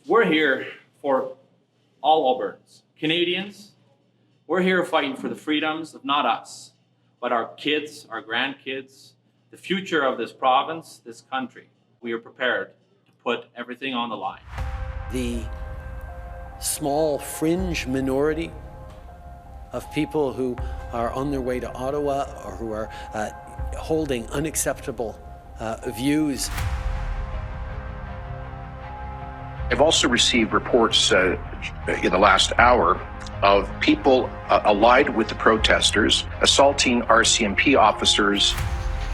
We're here for all Albertans, Canadians. We're here fighting for the freedoms of not us, but our kids, our grandkids, the future of this province, this country. We are prepared to put everything on the line. The small fringe minority of people who are on their way to Ottawa or who are holding unacceptable views. I've also received reports in the last hour of people allied with the protesters assaulting RCMP officers.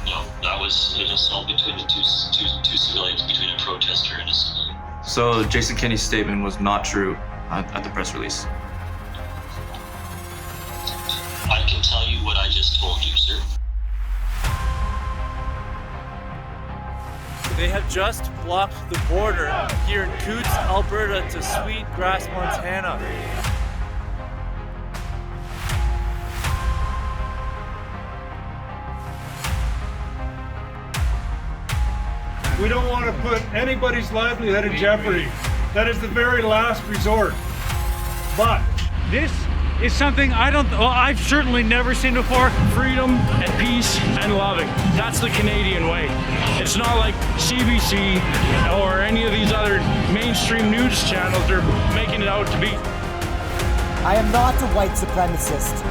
No, that was an assault between the two civilians, between a protester and a civilian. So Jason Kenney's statement was not true at the press release. I can tell you what I just told you, sir. They have just blocked the border here in Coutts, Alberta to Sweetgrass, Montana. We don't want to put anybody's livelihood in jeopardy. That is the very last resort. But this is something I've certainly never seen before. Freedom and peace and loving. That's the Canadian way. It's not like CBC or any of these other mainstream news channels are making it out to be. I am not a white supremacist.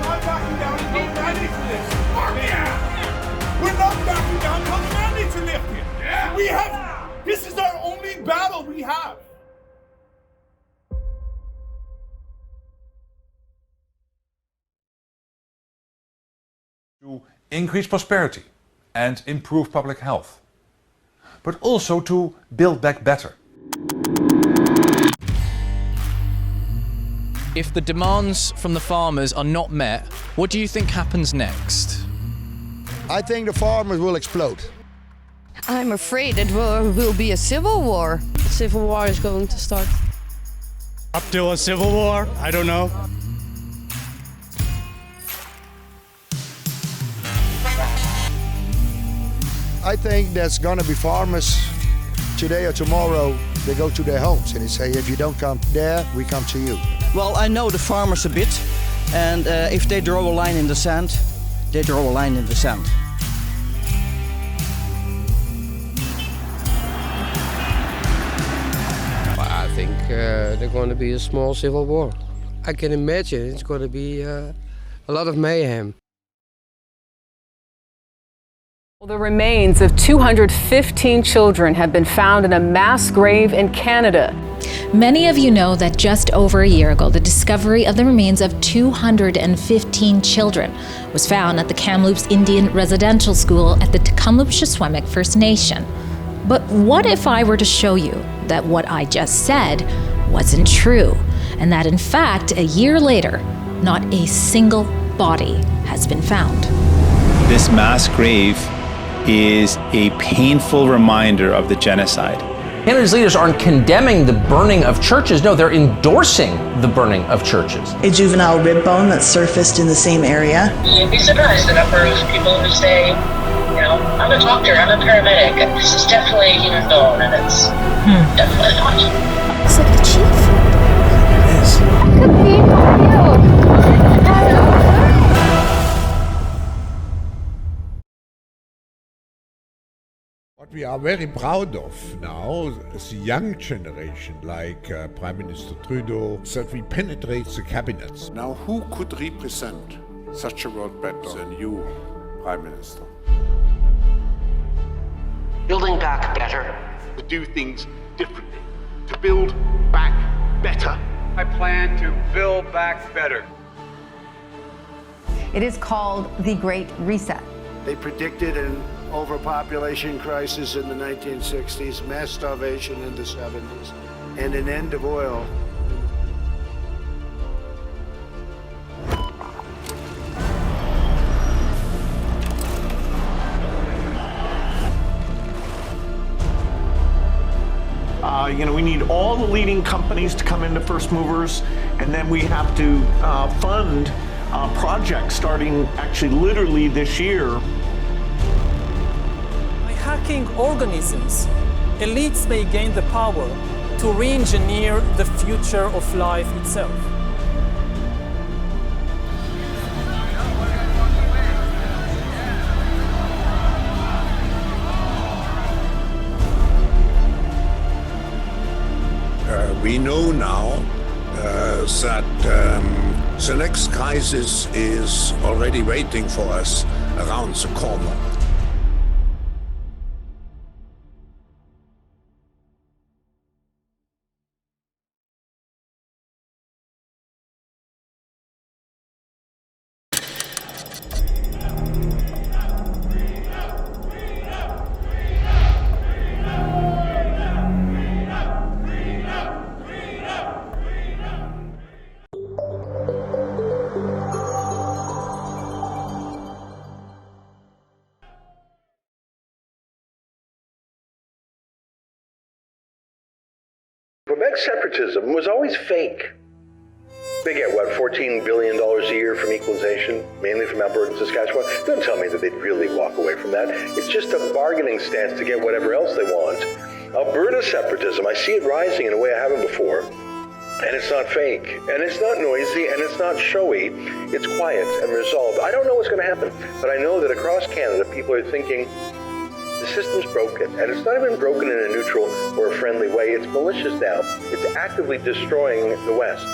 we're not backing down and being ready for this. We're not backing down until the mandates are lifted. This is our only battle we have. To increase prosperity and improve public health, but also to build back better. If the demands from the farmers are not met, what do you think happens next? I think the farmers will explode. I'm afraid it will be a civil war. A civil war is going to start. Up to a civil war? I don't know. I think there's gonna be farmers today or tomorrow, they go to their homes and they say, if you don't come there, we come to you. Well, I know the farmers a bit, and if they draw a line in the sand, they draw a line in the sand. I think there's going to be a small civil war. I can imagine it's going to be a lot of mayhem. Well, the remains of 215 children have been found in a mass grave in Canada. Many of you know that just over a year ago, the discovery of the remains of 215 children was found at the Kamloops Indian Residential School at the Kamloops First Nation. But what if I were to show you that what I just said wasn't true, and that in fact, a year later, not a single body has been found? This mass grave is a painful reminder of the genocide. Canada's leaders aren't condemning the burning of churches. No, they're endorsing the burning of churches. A juvenile rib bone that surfaced in the same area. You'd be surprised the number of people who say, you know, I'm a doctor, I'm a paramedic, and this is definitely a human bone, and it's definitely not. It's like the chief. It is. Could be you. What we are very proud of now is the young generation, like Prime Minister Trudeau, that we penetrate the cabinets. Now, who could represent such a world better than you, Prime Minister? Building back better. To do things differently. To build back better. I plan to build back better. It is called the Great Reset. They predicted an overpopulation crisis in the 1960s, mass starvation in the 70s, and an end of oil. We need all the leading companies to come into First Movers, and then we have to fund projects starting actually literally this year. By hacking organisms, elites may gain the power to re-engineer the future of life itself. We know now that the next crisis is already waiting for us around the corner. Quebec separatism was always fake. They get, what, $14 billion a year from equalization, mainly from Alberta and Saskatchewan? Don't tell me that they'd really walk away from that. It's just a bargaining stance to get whatever else they want. Alberta separatism, I see it rising in a way I haven't before. And it's not fake, and it's not noisy, and it's not showy. It's quiet and resolved. I don't know what's going to happen, but I know that across Canada, people are thinking, the system's broken, and it's not even broken in a neutral or a friendly way. It's malicious now. It's actively destroying the West.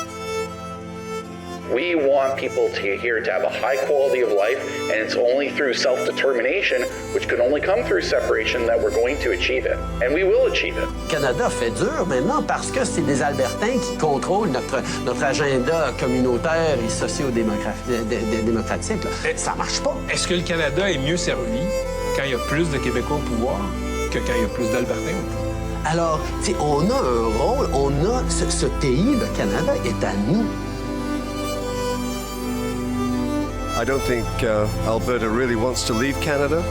We want people here to have a high quality of life, and it's only through self-determination, which can only come through separation, that we're going to achieve it. And we will achieve it. Canada fait dur maintenant parce que c'est des Albertains qui contrôlent notre agenda communautaire et socio-démocratique. Ça marche pas. Est-ce que le Canada est mieux servi quand il y a plus de Québécois au pouvoir que quand il y a plus d'Albertains au pouvoir? Alors, on a un rôle, ce pays, le Canada, est à nous. I don't think Alberta really wants to leave Canada,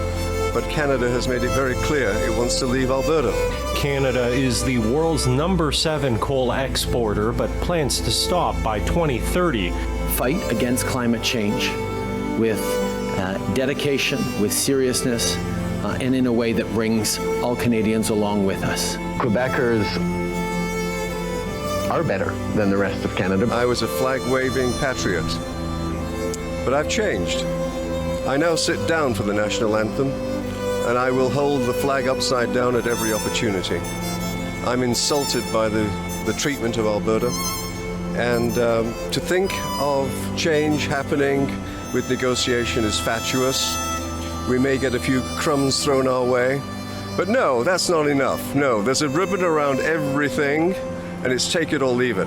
but Canada has made it very clear it wants to leave Alberta. Canada is the world's #7 coal exporter, but plans to stop by 2030. Fight against climate change with dedication, with seriousness, and in a way that brings all Canadians along with us. Quebecers are better than the rest of Canada. I was a flag-waving patriot, but I've changed. I now sit down for the national anthem, and I will hold the flag upside down at every opportunity. I'm insulted by the treatment of Alberta, and to think of change happening with negotiation is fatuous. We may get a few crumbs thrown our way, but no, that's not enough. No, there's a ribbon around everything, and it's take it or leave it.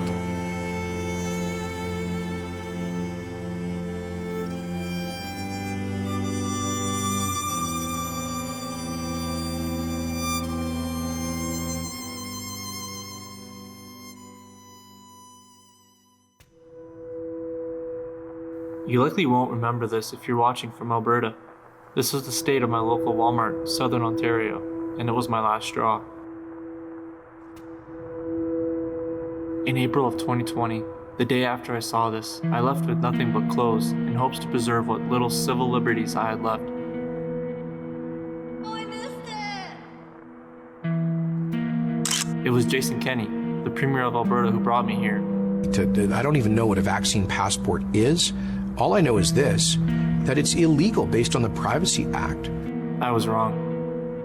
You likely won't remember this if you're watching from Alberta. This was the state of my local Walmart, Southern Ontario, and it was my last straw. In April of 2020, the day after I saw this, I left with nothing but clothes in hopes to preserve what little civil liberties I had left. It was Jason Kenney, the Premier of Alberta, who brought me here. I don't even know what a vaccine passport is. All I know is this, that it's illegal based on the Privacy Act. I was wrong.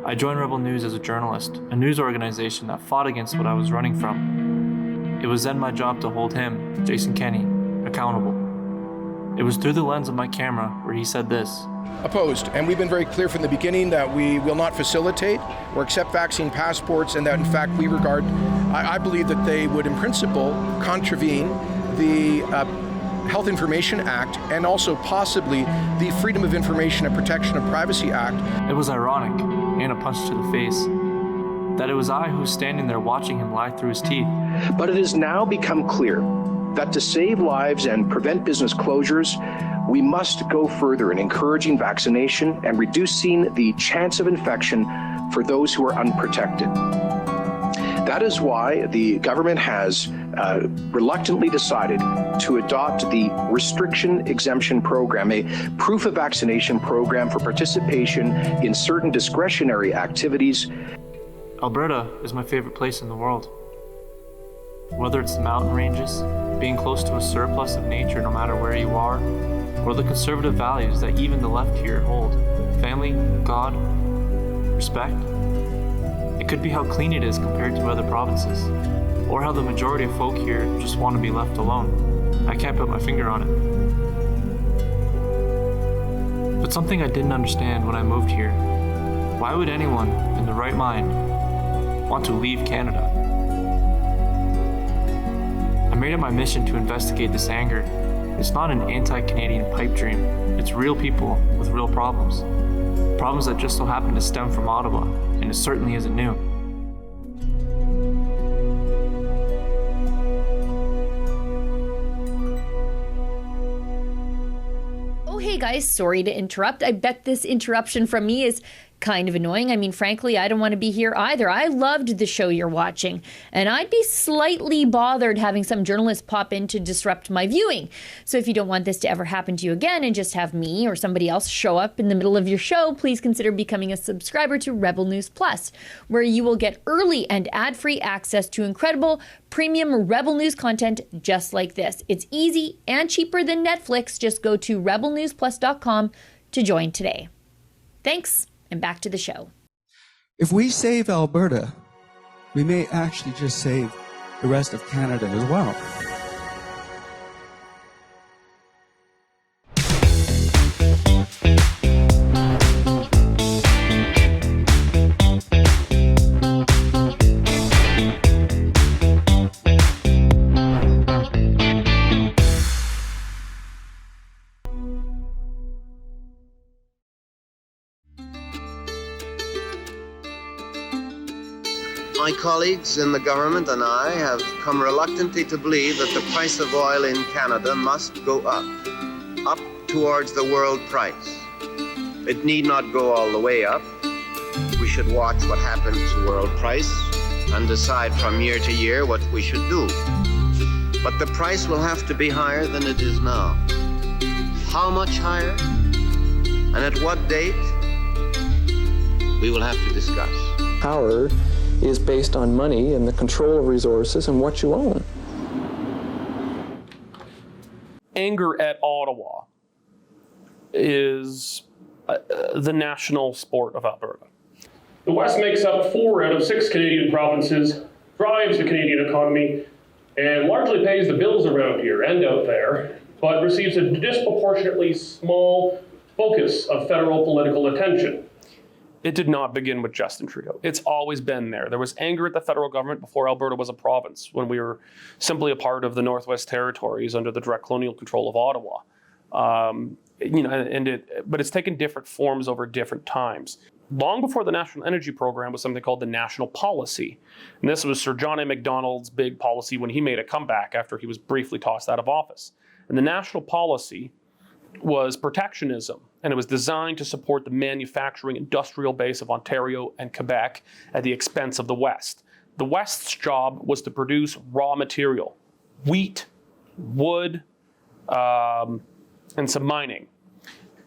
I joined Rebel News as a journalist, a news organization that fought against what I was running from. It was then my job to hold him, Jason Kenney, accountable. It was through the lens of my camera where he said this. Opposed, and we've been very clear from the beginning that we will not facilitate or accept vaccine passports, and that in fact we regard, I believe that they would in principle contravene the Health Information Act and also possibly the Freedom of Information and Protection of Privacy Act. It was ironic, and a punch to the face, that it was I who was standing there watching him lie through his teeth. But it has now become clear that to save lives and prevent business closures, we must go further in encouraging vaccination and reducing the chance of infection for those who are unprotected. That is why the government has reluctantly decided to adopt the Restriction Exemption Program, a proof of vaccination program for participation in certain discretionary activities. Alberta is my favorite place in the world. Whether it's the mountain ranges, being close to a surplus of nature no matter where you are, or the conservative values that even the left here hold, family, God, respect. It could be how clean it is compared to other provinces, or how the majority of folk here just want to be left alone. I can't put my finger on it. But something I didn't understand when I moved here, why would anyone in the right mind want to leave Canada? I made it my mission to investigate this anger. It's not an anti-Canadian pipe dream. It's real people with real problems. Problems that just so happen to stem from Ottawa, and it certainly isn't new. Oh, hey guys, sorry to interrupt. I bet this interruption from me is kind of annoying. I mean, frankly, I don't want to be here either. I loved the show you're watching, and I'd be slightly bothered having some journalist pop in to disrupt my viewing. So if you don't want this to ever happen to you again and just have me or somebody else show up in the middle of your show, please consider becoming a subscriber to Rebel News Plus, where you will get early and ad-free access to incredible premium Rebel News content just like this. It's easy and cheaper than Netflix. Just go to rebelnewsplus.com to join today. Thanks. And back to the show. If we save Alberta, we may actually just save the rest of Canada as well. My colleagues in the government and I have come reluctantly to believe that the price of oil in Canada must go up towards the world price. It need not go all the way up. We should watch what happens to world price and decide from year to year what we should do. But the price will have to be higher than it is now. How much higher and at what date, we will have to discuss. Power is based on money and the control of resources and what you own. Anger at Ottawa is the national sport of Alberta. The West makes up 4 out of 6 Canadian provinces, drives the Canadian economy, and largely pays the bills around here and out there, but receives a disproportionately small focus of federal political attention. It did not begin with Justin Trudeau. It's always been there. There was anger at the federal government before Alberta was a province, when we were simply a part of the Northwest Territories under the direct colonial control of Ottawa. But it's taken different forms over different times. Long before the National Energy Program was something called the National Policy. And this was Sir John A. Macdonald's big policy when he made a comeback after he was briefly tossed out of office. And the National Policy was protectionism, and it was designed to support the manufacturing industrial base of Ontario and Quebec at the expense of the West. The West's job was to produce raw material, wheat, wood, and some mining.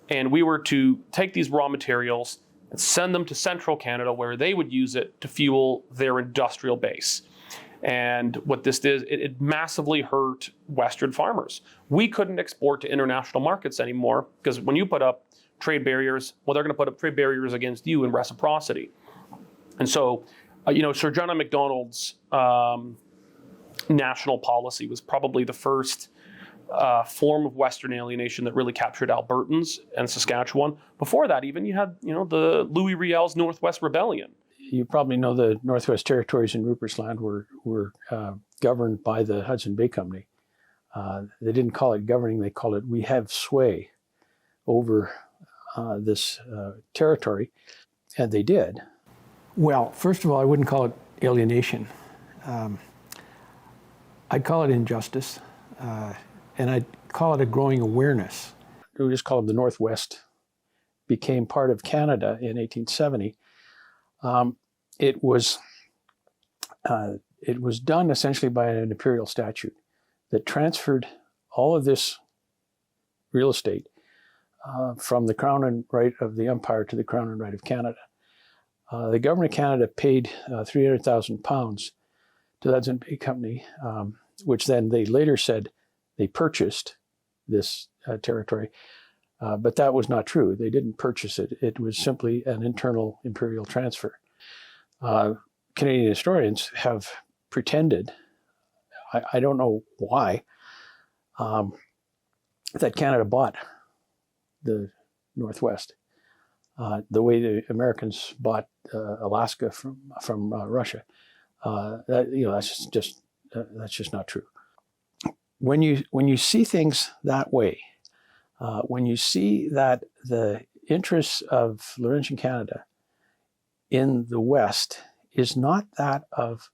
And we were to take these raw materials and send them to central Canada, where they would use it to fuel their industrial base. And what this did, it massively hurt Western farmers. We couldn't export to international markets anymore, because when you put up trade barriers, well, they're going to put up trade barriers against you in reciprocity. And so, Sir John A. Macdonald's national policy was probably the first form of Western alienation that really captured Albertans and Saskatchewan. Before that, even, you had, the Louis Riel's Northwest Rebellion. You probably know the Northwest Territories and Rupert's Land were governed by the Hudson Bay Company. They didn't call it governing, they called it we have sway over this territory, and they did. Well, first of all, I wouldn't call it alienation. I'd call it injustice, and I'd call it a growing awareness. We just call it the Northwest became part of Canada in 1870. It was done essentially by an imperial statute that transferred all of this real estate from the Crown and Right of the Empire to the Crown and Right of Canada. The government of Canada paid £300,000 to the Hudson Bay Company, which then they later said they purchased this territory. But that was not true. They didn't purchase it. It was simply an internal imperial transfer. Canadian historians have pretended, I don't know why, that Canada bought the Northwest, the way the Americans bought Alaska from Russia. That's just not true. When you see things that way, when you see that the interests of Laurentian Canada in the West is not that of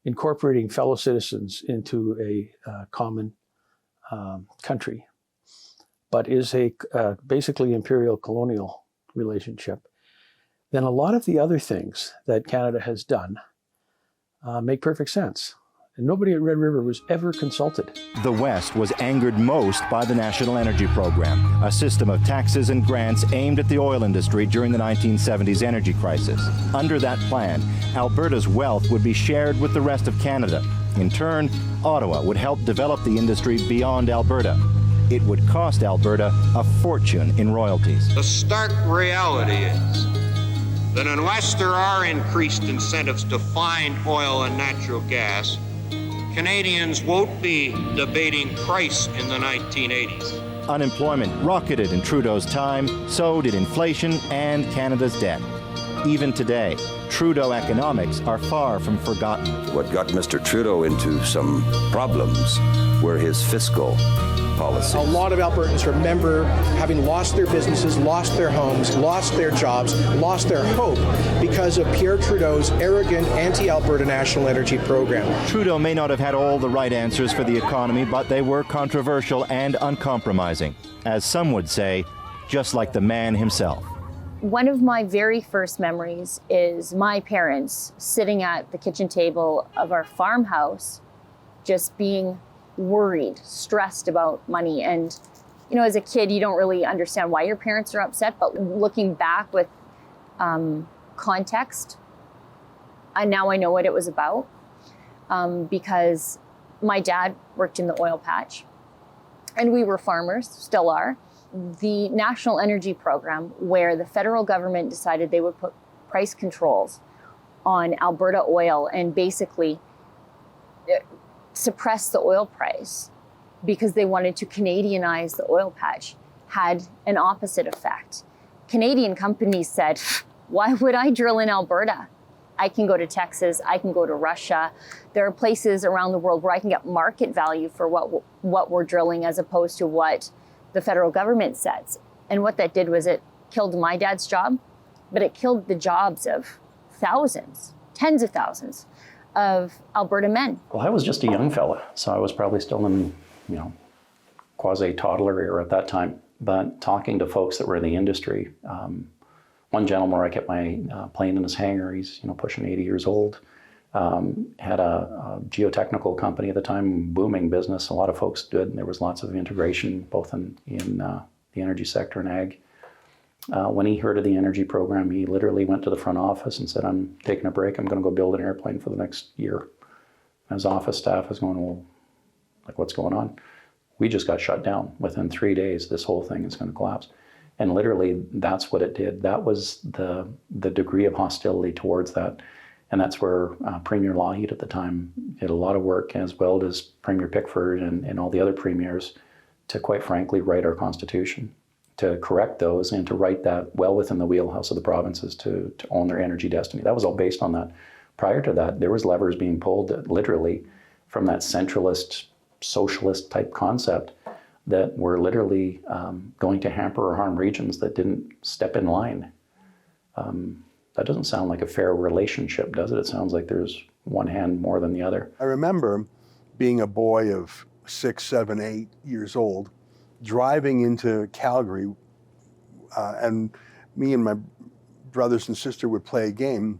incorporating fellow citizens into a common country, but is a basically imperial colonial relationship, then a lot of the other things that Canada has done make perfect sense. And nobody at Red River was ever consulted. The West was angered most by the National Energy Program, a system of taxes and grants aimed at the oil industry during the 1970s energy crisis. Under that plan, Alberta's wealth would be shared with the rest of Canada. In turn, Ottawa would help develop the industry beyond Alberta. It would cost Alberta a fortune in royalties. The stark reality is that unless there are increased incentives to find oil and natural gas, Canadians won't be debating price in the 1980s. Unemployment rocketed in Trudeau's time, so did inflation and Canada's debt. Even today, Trudeau economics are far from forgotten. What got Mr. Trudeau into some problems were his fiscal policies. A lot of Albertans remember having lost their businesses, lost their homes, lost their jobs, lost their hope because of Pierre Trudeau's arrogant anti-Alberta National Energy Program. Trudeau may not have had all the right answers for the economy, but they were controversial and uncompromising. As some would say, just like the man himself. One of my very first memories is my parents sitting at the kitchen table of our farmhouse, just being worried, stressed about money. And, you know, as a kid, you don't really understand why your parents are upset, but looking back with context, now I know what it was about, because my dad worked in the oil patch and we were farmers, still are. The National Energy Program, where the federal government decided they would put price controls on Alberta oil and basically suppress the oil price because they wanted to Canadianize the oil patch, had an opposite effect. Canadian companies said, why would I drill in Alberta? I can go to Texas, I can go to Russia. There are places around the world where I can get market value for what we're drilling as opposed to what the federal government sets. And what that did was it killed my dad's job, but it killed the jobs of thousands, tens of thousands of Alberta men. Well, I was just a young fella, so I was probably still in, quasi-toddler era at that time. But talking to folks that were in the industry, one gentleman where I kept my plane in his hangar, he's pushing 80 years old, had a geotechnical company at the time, booming business. A lot of folks did, and there was lots of integration both in the energy sector and ag. When he heard of the energy program, he literally went to the front office and said, I'm taking a break, I'm going to go build an airplane for the next year. And his office staff was going, well, what's going on? We just got shut down. Within 3 days, this whole thing is going to collapse. And literally, that's what it did. That was the degree of hostility towards that. And that's where Premier Lougheed at the time did a lot of work, as well as Premier Pickford and all the other premiers, to quite frankly write our Constitution, to correct those and to write that well within the wheelhouse of the provinces to own their energy destiny. That was all based on that. Prior to that, there was levers being pulled literally from that centralist, socialist type concept that were literally going to hamper or harm regions that didn't step in line. That doesn't sound like a fair relationship, does it? It sounds like there's one hand more than the other. I remember being a boy of 6, 7, 8 years old, driving into Calgary, and me and my brothers and sister would play a game,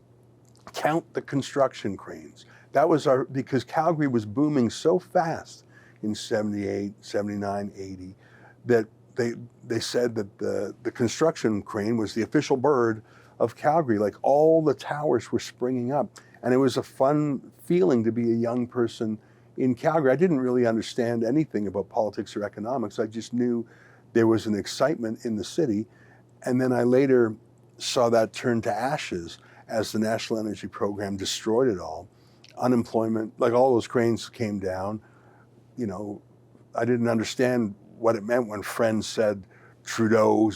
count the construction cranes. That was because Calgary was booming so fast in 78, 79, 80, that they said that the construction crane was the official bird of Calgary. Like all the towers were springing up, and it was a fun feeling to be a young person in Calgary. I didn't really understand anything about politics or economics. I just knew there was an excitement in the city, and then I later saw that turn to ashes as the National Energy Program destroyed it all. Unemployment, like all those cranes came down. You know, I didn't understand what it meant when friends said Trudeau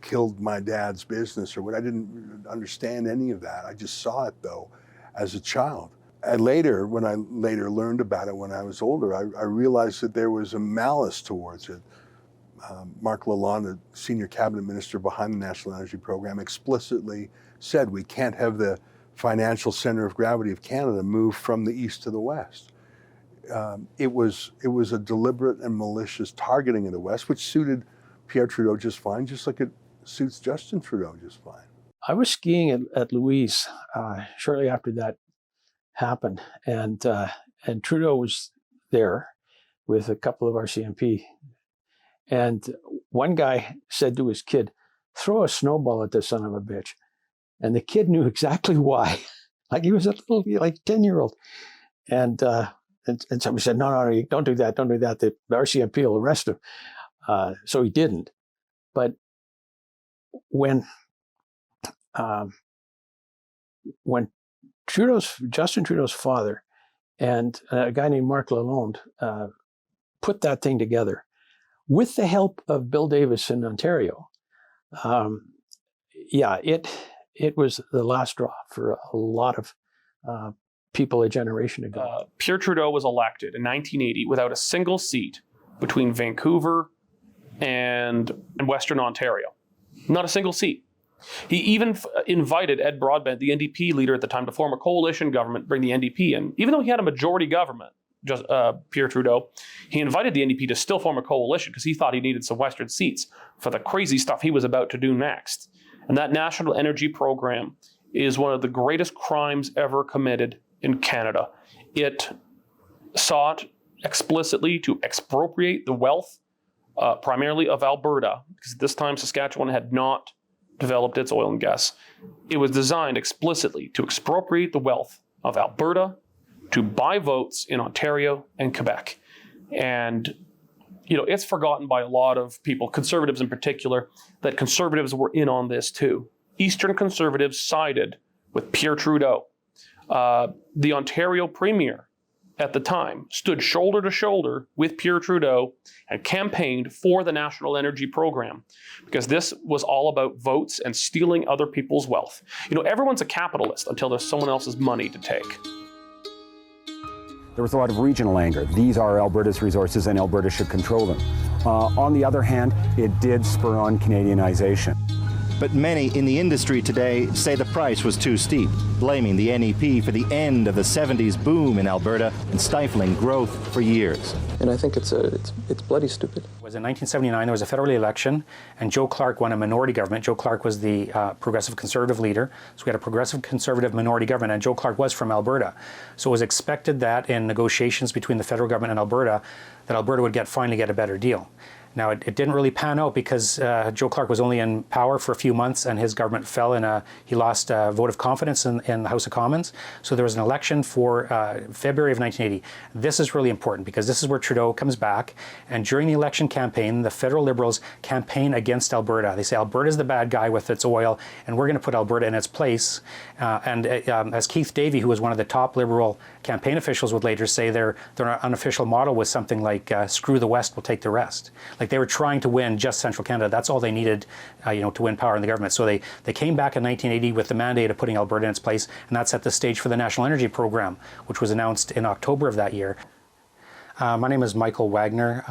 killed my dad's business or what. I didn't understand any of that. I just saw it though as a child. And later, when I later learned about it when I was older, I realized that there was a malice towards it. Marc Lalonde, the senior cabinet minister behind the National Energy Program, explicitly said we can't have the financial center of gravity of Canada move from the east to the west. It was a deliberate and malicious targeting of the West, which suited Pierre Trudeau just fine, just like it suits Justin Trudeau just fine. I was skiing at Louise shortly after that happened, and Trudeau was there with a couple of our CMP, and one guy said to his kid, "Throw a snowball at this son of a bitch," and the kid knew exactly why. Like he was a little, like 10-year-old, and somebody said, no, don't do that, don't do that. The RCMP will arrest him. So he didn't. But when Justin Trudeau's father and a guy named Marc Lalonde put that thing together with the help of Bill Davis in Ontario, it was the last straw for a lot of people a generation ago. Pierre Trudeau was elected in 1980 without a single seat between Vancouver and Western Ontario. Not a single seat. He even invited Ed Broadbent, the NDP leader at the time, to form a coalition government, bring the NDP in. Even though he had a majority government, Pierre Trudeau, he invited the NDP to still form a coalition because he thought he needed some Western seats for the crazy stuff he was about to do next. And that National Energy Program is one of the greatest crimes ever committed in Canada. It sought explicitly to expropriate the wealth, primarily of Alberta, because at this time Saskatchewan had not developed its oil and gas. It was designed explicitly to expropriate the wealth of Alberta, to buy votes in Ontario and Quebec. And it's forgotten by a lot of people, conservatives in particular, that conservatives were in on this too. Eastern conservatives sided with Pierre Trudeau. The Ontario Premier at the time stood shoulder to shoulder with Pierre Trudeau and campaigned for the National Energy Program because this was all about votes and stealing other people's wealth. Everyone's a capitalist until there's someone else's money to take. There was a lot of regional anger. These are Alberta's resources and Alberta should control them. On the other hand, it did spur on Canadianization. But many in the industry today say the price was too steep, blaming the NEP for the end of the 70s boom in Alberta and stifling growth for years. And I think it's bloody stupid. It was in 1979, there was a federal election, and Joe Clark won a minority government. Joe Clark was the progressive conservative leader, so we had a progressive conservative minority government, and Joe Clark was from Alberta. So it was expected that in negotiations between the federal government and Alberta, that Alberta would finally get a better deal. Now, it didn't really pan out because Joe Clark was only in power for a few months and his government fell he lost a vote of confidence in the House of Commons. So there was an election for February of 1980. This is really important because this is where Trudeau comes back. And during the election campaign, the federal Liberals campaign against Alberta. They say Alberta's the bad guy with its oil and we're going to put Alberta in its place. As Keith Davey, who was one of the top Liberal campaign officials, would later say, their unofficial motto was something like, screw the West, we'll take the rest. Like they were trying to win just Central Canada. That's all they needed, to win power in the government. So they came back in 1980 with the mandate of putting Alberta in its place, and that set the stage for the National Energy Program, which was announced in October of that year. My name is Michael Wagner.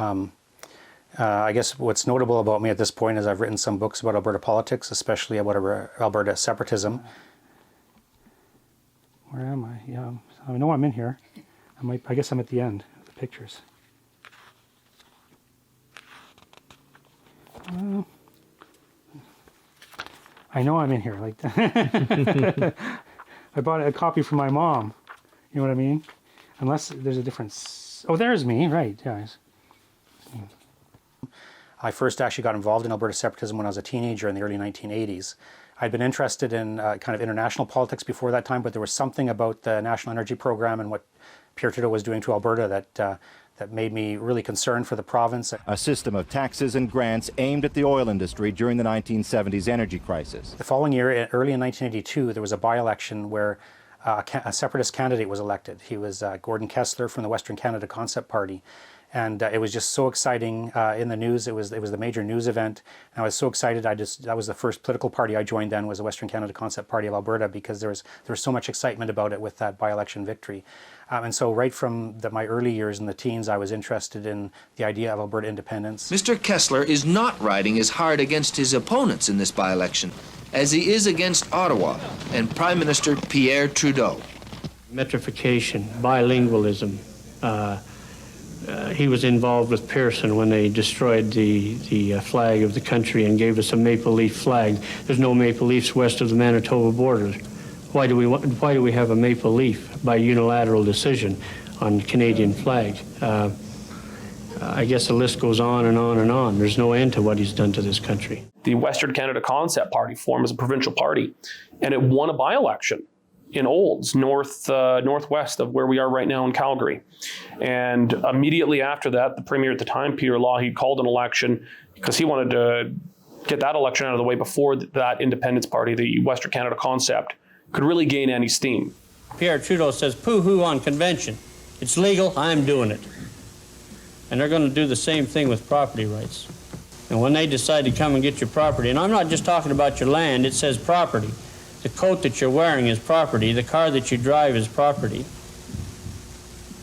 I guess what's notable about me at this point is I've written some books about Alberta politics, especially about Alberta separatism. Where am I? Yeah, I know I'm in here. I guess I'm at the end of the pictures. I know I'm in here. Like I bought a copy for my mom. You know what I mean? Unless there's a difference. Oh, there's me, right? Yeah. I first actually got involved in Alberta separatism when I was a teenager in the early 1980s. I'd been interested in kind of international politics before that time, but there was something about the National Energy Program and what Pierre Trudeau was doing to Alberta that made me really concerned for the province. A system of taxes and grants aimed at the oil industry during the 1970s energy crisis. The following year, early in 1982, there was a by-election where a separatist candidate was elected. He was Gordon Kessler from the Western Canada Concept Party. And it was just so exciting in the news. It was the major news event. And I was so excited. That was the first political party I joined then, was the Western Canada Concept Party of Alberta, because there was so much excitement about it with that by-election victory. And so right from my early years in the teens, I was interested in the idea of Alberta independence. Mr. Kessler is not riding as hard against his opponents in this by-election as he is against Ottawa and Prime Minister Pierre Trudeau. Metrification, bilingualism. He was involved with Pearson when they destroyed the flag of the country and gave us a maple leaf flag. There's no maple leafs west of the Manitoba border. Why do we have a maple leaf by unilateral decision on the Canadian flag? I guess the list goes on and on and on. There's no end to what he's done to this country. The Western Canada Concept Party formed as a provincial party, and it won a by-election in Olds, northwest of where we are right now in Calgary. And immediately after that, the premier at the time, Peter Lougheed, called an election because he wanted to get that election out of the way before that independence party, the Western Canada Concept, could really gain any steam. Pierre Trudeau says, poo-hoo on convention. It's legal, I'm doing it. And they're going to do the same thing with property rights. And when they decide to come and get your property, and I'm not just talking about your land, it says property. The coat that you're wearing is property. The car that you drive is property.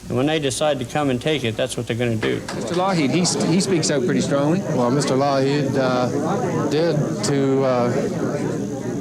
And when they decide to come and take it, that's what they're going to do. Mr. Lougheed, he speaks out pretty strongly. Well, Mr. Lougheed did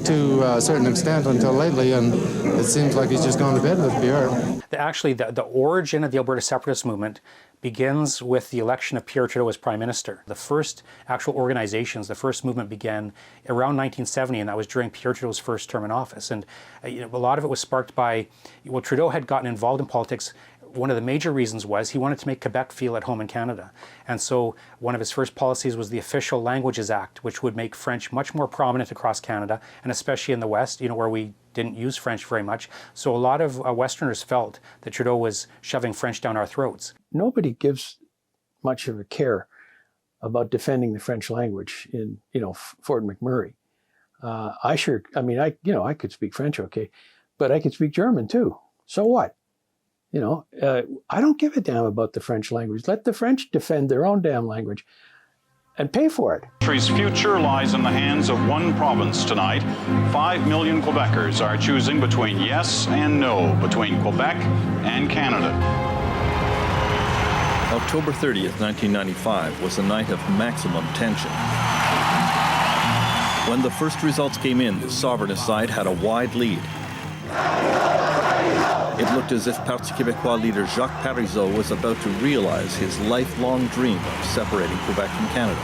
to a certain extent until lately, and it seems like he's just gone to bed with Pierre. Actually, the origin of the Alberta separatist movement begins with the election of Pierre Trudeau as Prime Minister. The first actual organizations, the first movement began around 1970, and that was during Pierre Trudeau's first term in office. And a lot of it was sparked by, well, Trudeau had gotten involved in politics. One of the major reasons was he wanted to make Quebec feel at home in Canada. And so one of his first policies was the Official Languages Act, which would make French much more prominent across Canada, and especially in the West, where we didn't use French very much. So a lot of Westerners felt that Trudeau was shoving French down our throats. Nobody gives much of a care about defending the French language in, Fort McMurray. I could speak French okay, but I could speak German too. So what? I don't give a damn about the French language. Let the French defend their own damn language and pay for it. The country's future lies in the hands of one province tonight. 5 million Quebecers are choosing between yes and no, between Quebec and Canada. October 30th, 1995 was a night of maximum tension. When the first results came in, the sovereignist side had a wide lead. It looked as if Parti Québécois leader Jacques Parizeau was about to realize his lifelong dream of separating Quebec from Canada.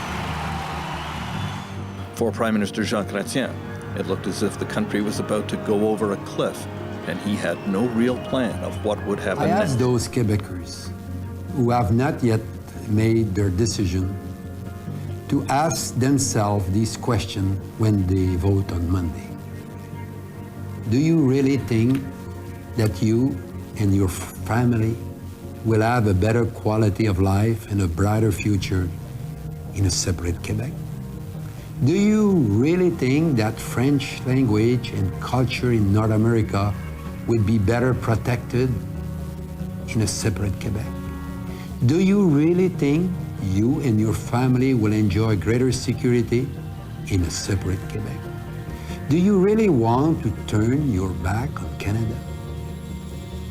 For Prime Minister Jean Chrétien, it looked as if the country was about to go over a cliff, and he had no real plan of what would happen next. I ask those Quebecers who have not yet made their decision to ask themselves these questions when they vote on Monday. Do you really think that you and your family will have a better quality of life and a brighter future in a separate Quebec? Do you really think that French language and culture in North America would be better protected in a separate Quebec? Do you really think you and your family will enjoy greater security in a separate Quebec? Do you really want to turn your back on Canada?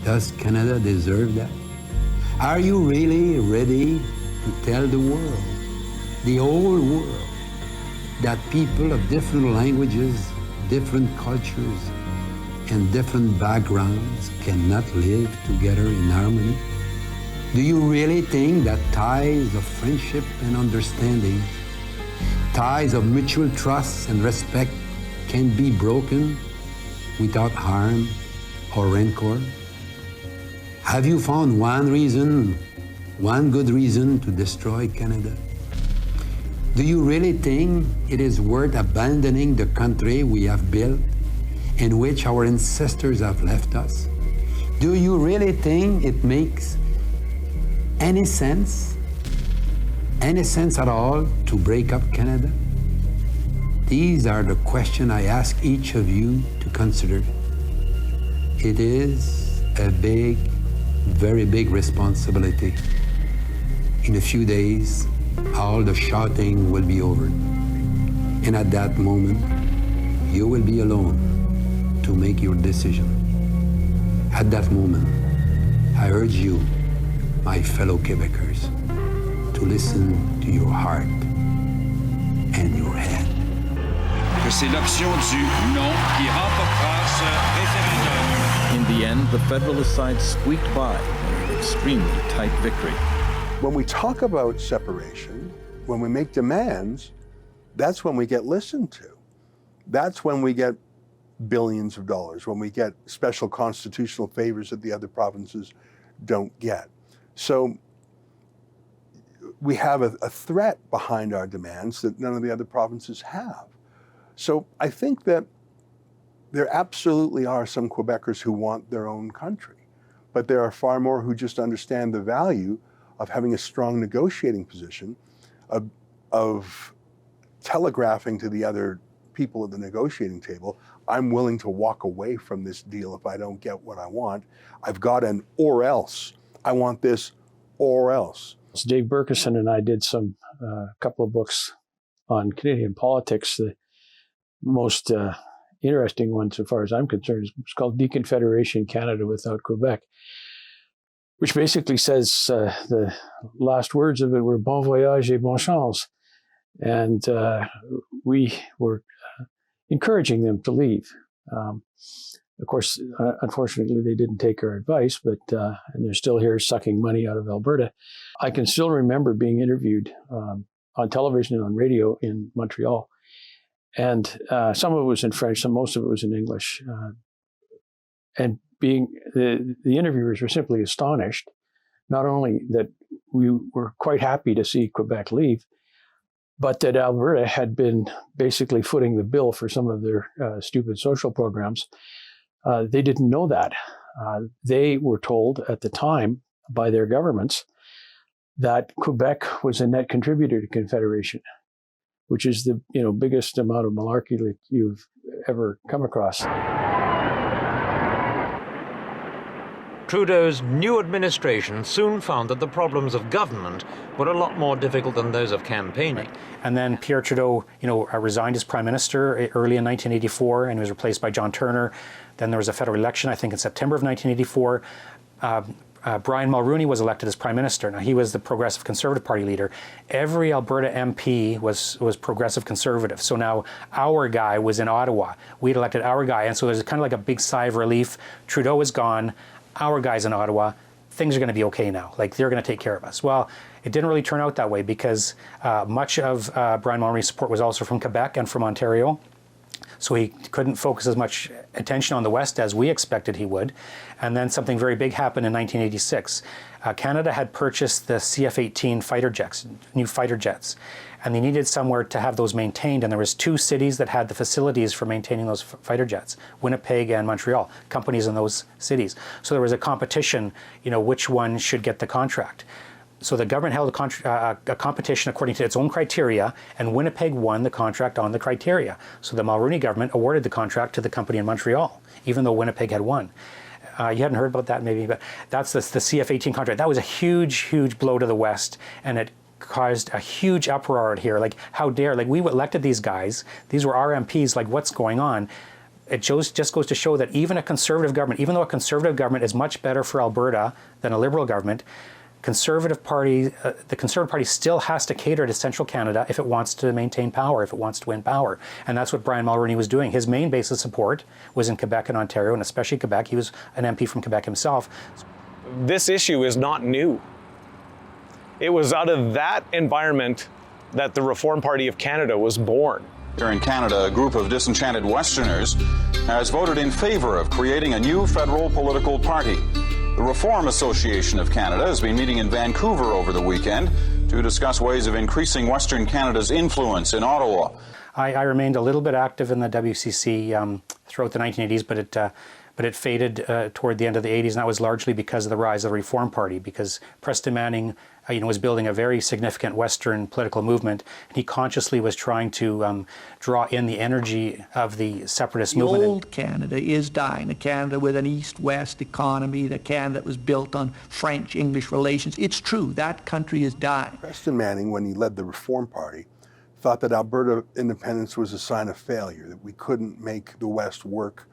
Does Canada deserve that? Are you really ready to tell the world, the whole world, that people of different languages, different cultures, and different backgrounds cannot live together in harmony? Do you really think that ties of friendship and understanding, ties of mutual trust and respect can be broken without harm or rancor? Have you found one good reason to destroy Canada? Do you really think it is worth abandoning the country we have built, in which our ancestors have left us? Do you really think it makes any sense at all, to break up Canada? These are the questions I ask each of you to consider. It is a big, very big responsibility. In a few days, all the shouting will be over. And at that moment, you will be alone to make your decision. At that moment, I urge you, my fellow Quebecers, to listen to your heart and your head. Que c'est l'option du non qui remportera ce référendum. In the end, the Federalist side squeaked by in an extremely tight victory. When we talk about separation, when we make demands, that's when we get listened to. That's when we get billions of dollars, when we get special constitutional favors that the other provinces don't get. So we have a threat behind our demands that none of the other provinces have. So I think that there absolutely are some Quebecers who want their own country, but there are far more who just understand the value of having a strong negotiating position, of telegraphing to the other people at the negotiating table, I'm willing to walk away from this deal if I don't get what I want. I've got an or else. I want this or else. So Dave Berkison and I did some couple of books on Canadian politics. The most interesting one, so far as I'm concerned, is called Deconfederation Canada Without Quebec, which basically says the last words of it were bon voyage et bonne chance. And we were encouraging them to leave. Of course, unfortunately, they didn't take our advice, but and they're still here sucking money out of Alberta. I can still remember being interviewed on television and on radio in Montreal. And some of it was in French, most of it was in English. And being the interviewers were simply astonished, not only that we were quite happy to see Quebec leave, but that Alberta had been basically footing the bill for some of their stupid social programs. They didn't know that. They were told at the time by their governments that Quebec was a net contributor to Confederation, which is the biggest amount of malarkey that you've ever come across. Trudeau's new administration soon found that the problems of government were a lot more difficult than those of campaigning. And then Pierre Trudeau, resigned as Prime Minister early in 1984 and was replaced by John Turner. Then there was a federal election, I think in September of 1984. Brian Mulroney was elected as Prime Minister. Now, he was the Progressive Conservative Party leader. Every Alberta MP was Progressive Conservative. So now our guy was in Ottawa. We'd elected our guy. And so there's kind of like a big sigh of relief. Trudeau is gone. Our guy's in Ottawa. Things are going to be okay now. Like, they're going to take care of us. Well, it didn't really turn out that way because much of Brian Mulroney's support was also from Quebec and from Ontario. So he couldn't focus as much attention on the West as we expected he would. And then something very big happened in 1986. Canada had purchased the CF-18 fighter jets, new fighter jets, and they needed somewhere to have those maintained. And there was two cities that had the facilities for maintaining those fighter jets, Winnipeg and Montreal, companies in those cities. So there was a competition, which one should get the contract. So the government held a competition according to its own criteria, and Winnipeg won the contract on the criteria. So the Mulroney government awarded the contract to the company in Montreal, even though Winnipeg had won. You hadn't heard about that maybe, but that's the CF-18 contract. That was a huge, huge blow to the West, and it caused a huge uproar here. Like, how dare, we elected these guys. These were our MPs, what's going on? It just goes to show that even a conservative government, even though a conservative government is much better for Alberta than a Liberal government, the Conservative Party still has to cater to Central Canada if it wants to maintain power, if it wants to win power. And that's what Brian Mulroney was doing. His main base of support was in Quebec and Ontario, and especially Quebec. He was an MP from Quebec himself. This issue is not new. It was out of that environment that the Reform Party of Canada was born. Here in Canada, a group of disenchanted Westerners has voted in favor of creating a new federal political party. The Reform Association of Canada has been meeting in Vancouver over the weekend to to discuss ways of increasing Western Canada's influence in Ottawa. I remained a little bit active in the WCC throughout the 1980s, but it faded toward the end of the 80s, and that was largely because of the rise of the Reform Party, because Preston Manning was building a very significant Western political movement, and he consciously was trying to draw in the energy of the separatist movement. The old Canada is dying, a Canada with an East-West economy, the Canada that was built on French-English relations. It's true, that country is dying. Preston Manning, when he led the Reform Party, thought that Alberta independence was a sign of failure, that we couldn't make the West work,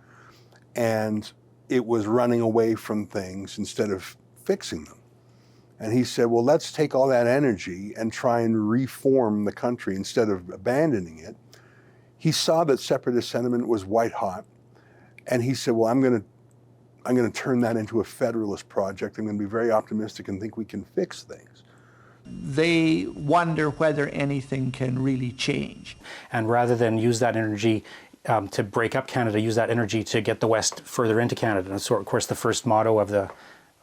and it was running away from things instead of fixing them. And he said, well, let's take all that energy and try and reform the country instead of abandoning it. He saw that separatist sentiment was white hot, and he said, well, I'm going to turn that into a federalist project. I'm going to be very optimistic and think we can fix things. They wonder whether anything can really change. And rather than use that energy to break up Canada, use that energy to get the West further into Canada. And so, of course, the first motto of the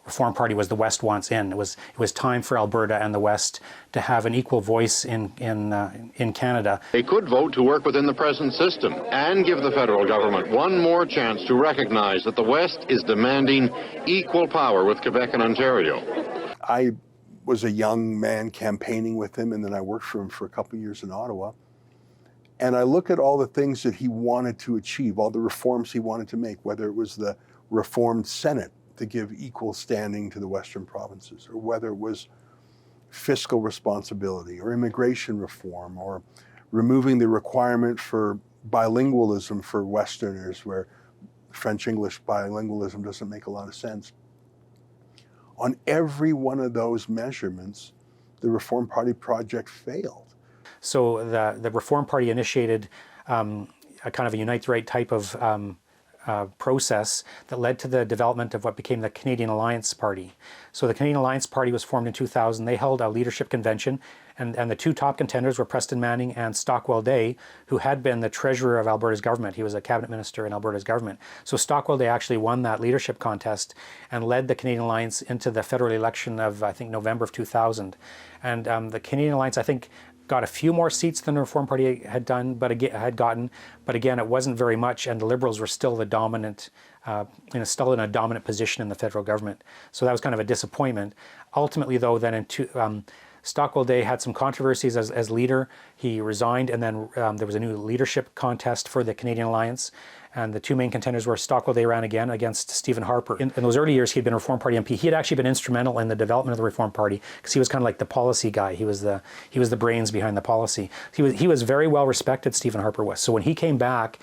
Reform Party was "The West wants in." It was time for Alberta and the West to have an equal voice in Canada. They could vote to work within the present system and give the federal government one more chance to recognize that the West is demanding equal power with Quebec and Ontario. I was a young man campaigning with him, and then I worked for him for a couple of years in Ottawa. And I look at all the things that he wanted to achieve, all the reforms he wanted to make, whether it was the reformed Senate to give equal standing to the Western provinces, or whether it was fiscal responsibility or immigration reform, or removing the requirement for bilingualism for Westerners, where French-English bilingualism doesn't make a lot of sense. On every one of those measurements, the Reform Party project failed. So the Reform Party initiated a kind of a Unite the Right type of process that led to the development of what became the Canadian Alliance Party. So the Canadian Alliance Party was formed in 2000. They held a leadership convention, and the two top contenders were Preston Manning and Stockwell Day, who had been the treasurer of Alberta's government. He was a cabinet minister in Alberta's government. So Stockwell Day actually won that leadership contest and led the Canadian Alliance into the federal election of, I think, November of 2000. And the Canadian Alliance, I think, got a few more seats than the Reform Party had gotten, but again, it wasn't very much, and the Liberals were still the dominant, still in a dominant position in the federal government. So that was kind of a disappointment. Ultimately, though, then Stockwell Day had some controversies as leader. He resigned, and then there was a new leadership contest for the Canadian Alliance. And the two main contenders were Stockwell Day ran again against Stephen Harper. In those early years, he'd been a Reform Party MP. He had actually been instrumental in the development of the Reform Party because he was kind of like the policy guy. He was the brains behind the policy. He was very well respected, Stephen Harper was. So when he came back,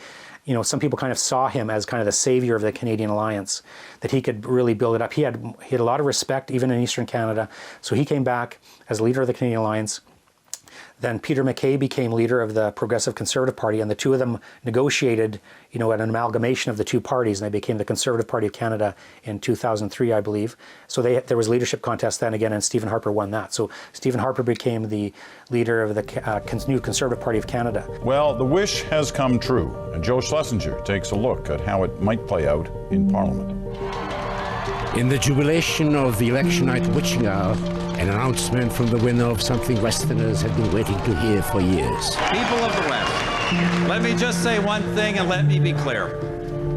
some people kind of saw him as kind of the savior of the Canadian Alliance, that he could really build it up. He had a lot of respect even in Eastern Canada. So he came back as leader of the Canadian Alliance. Then Peter MacKay became leader of the Progressive Conservative Party, and the two of them negotiated, an amalgamation of the two parties, and they became the Conservative Party of Canada in 2003, I believe. So there was a leadership contest then again, and Stephen Harper won that. So Stephen Harper became the leader of the new Conservative Party of Canada. Well, the wish has come true, and Joe Schlesinger takes a look at how it might play out in Parliament. In the jubilation of the election night witching hour, an announcement from the winner of something Westerners have been waiting to hear for years. People of the West, let me just say one thing and let me be clear.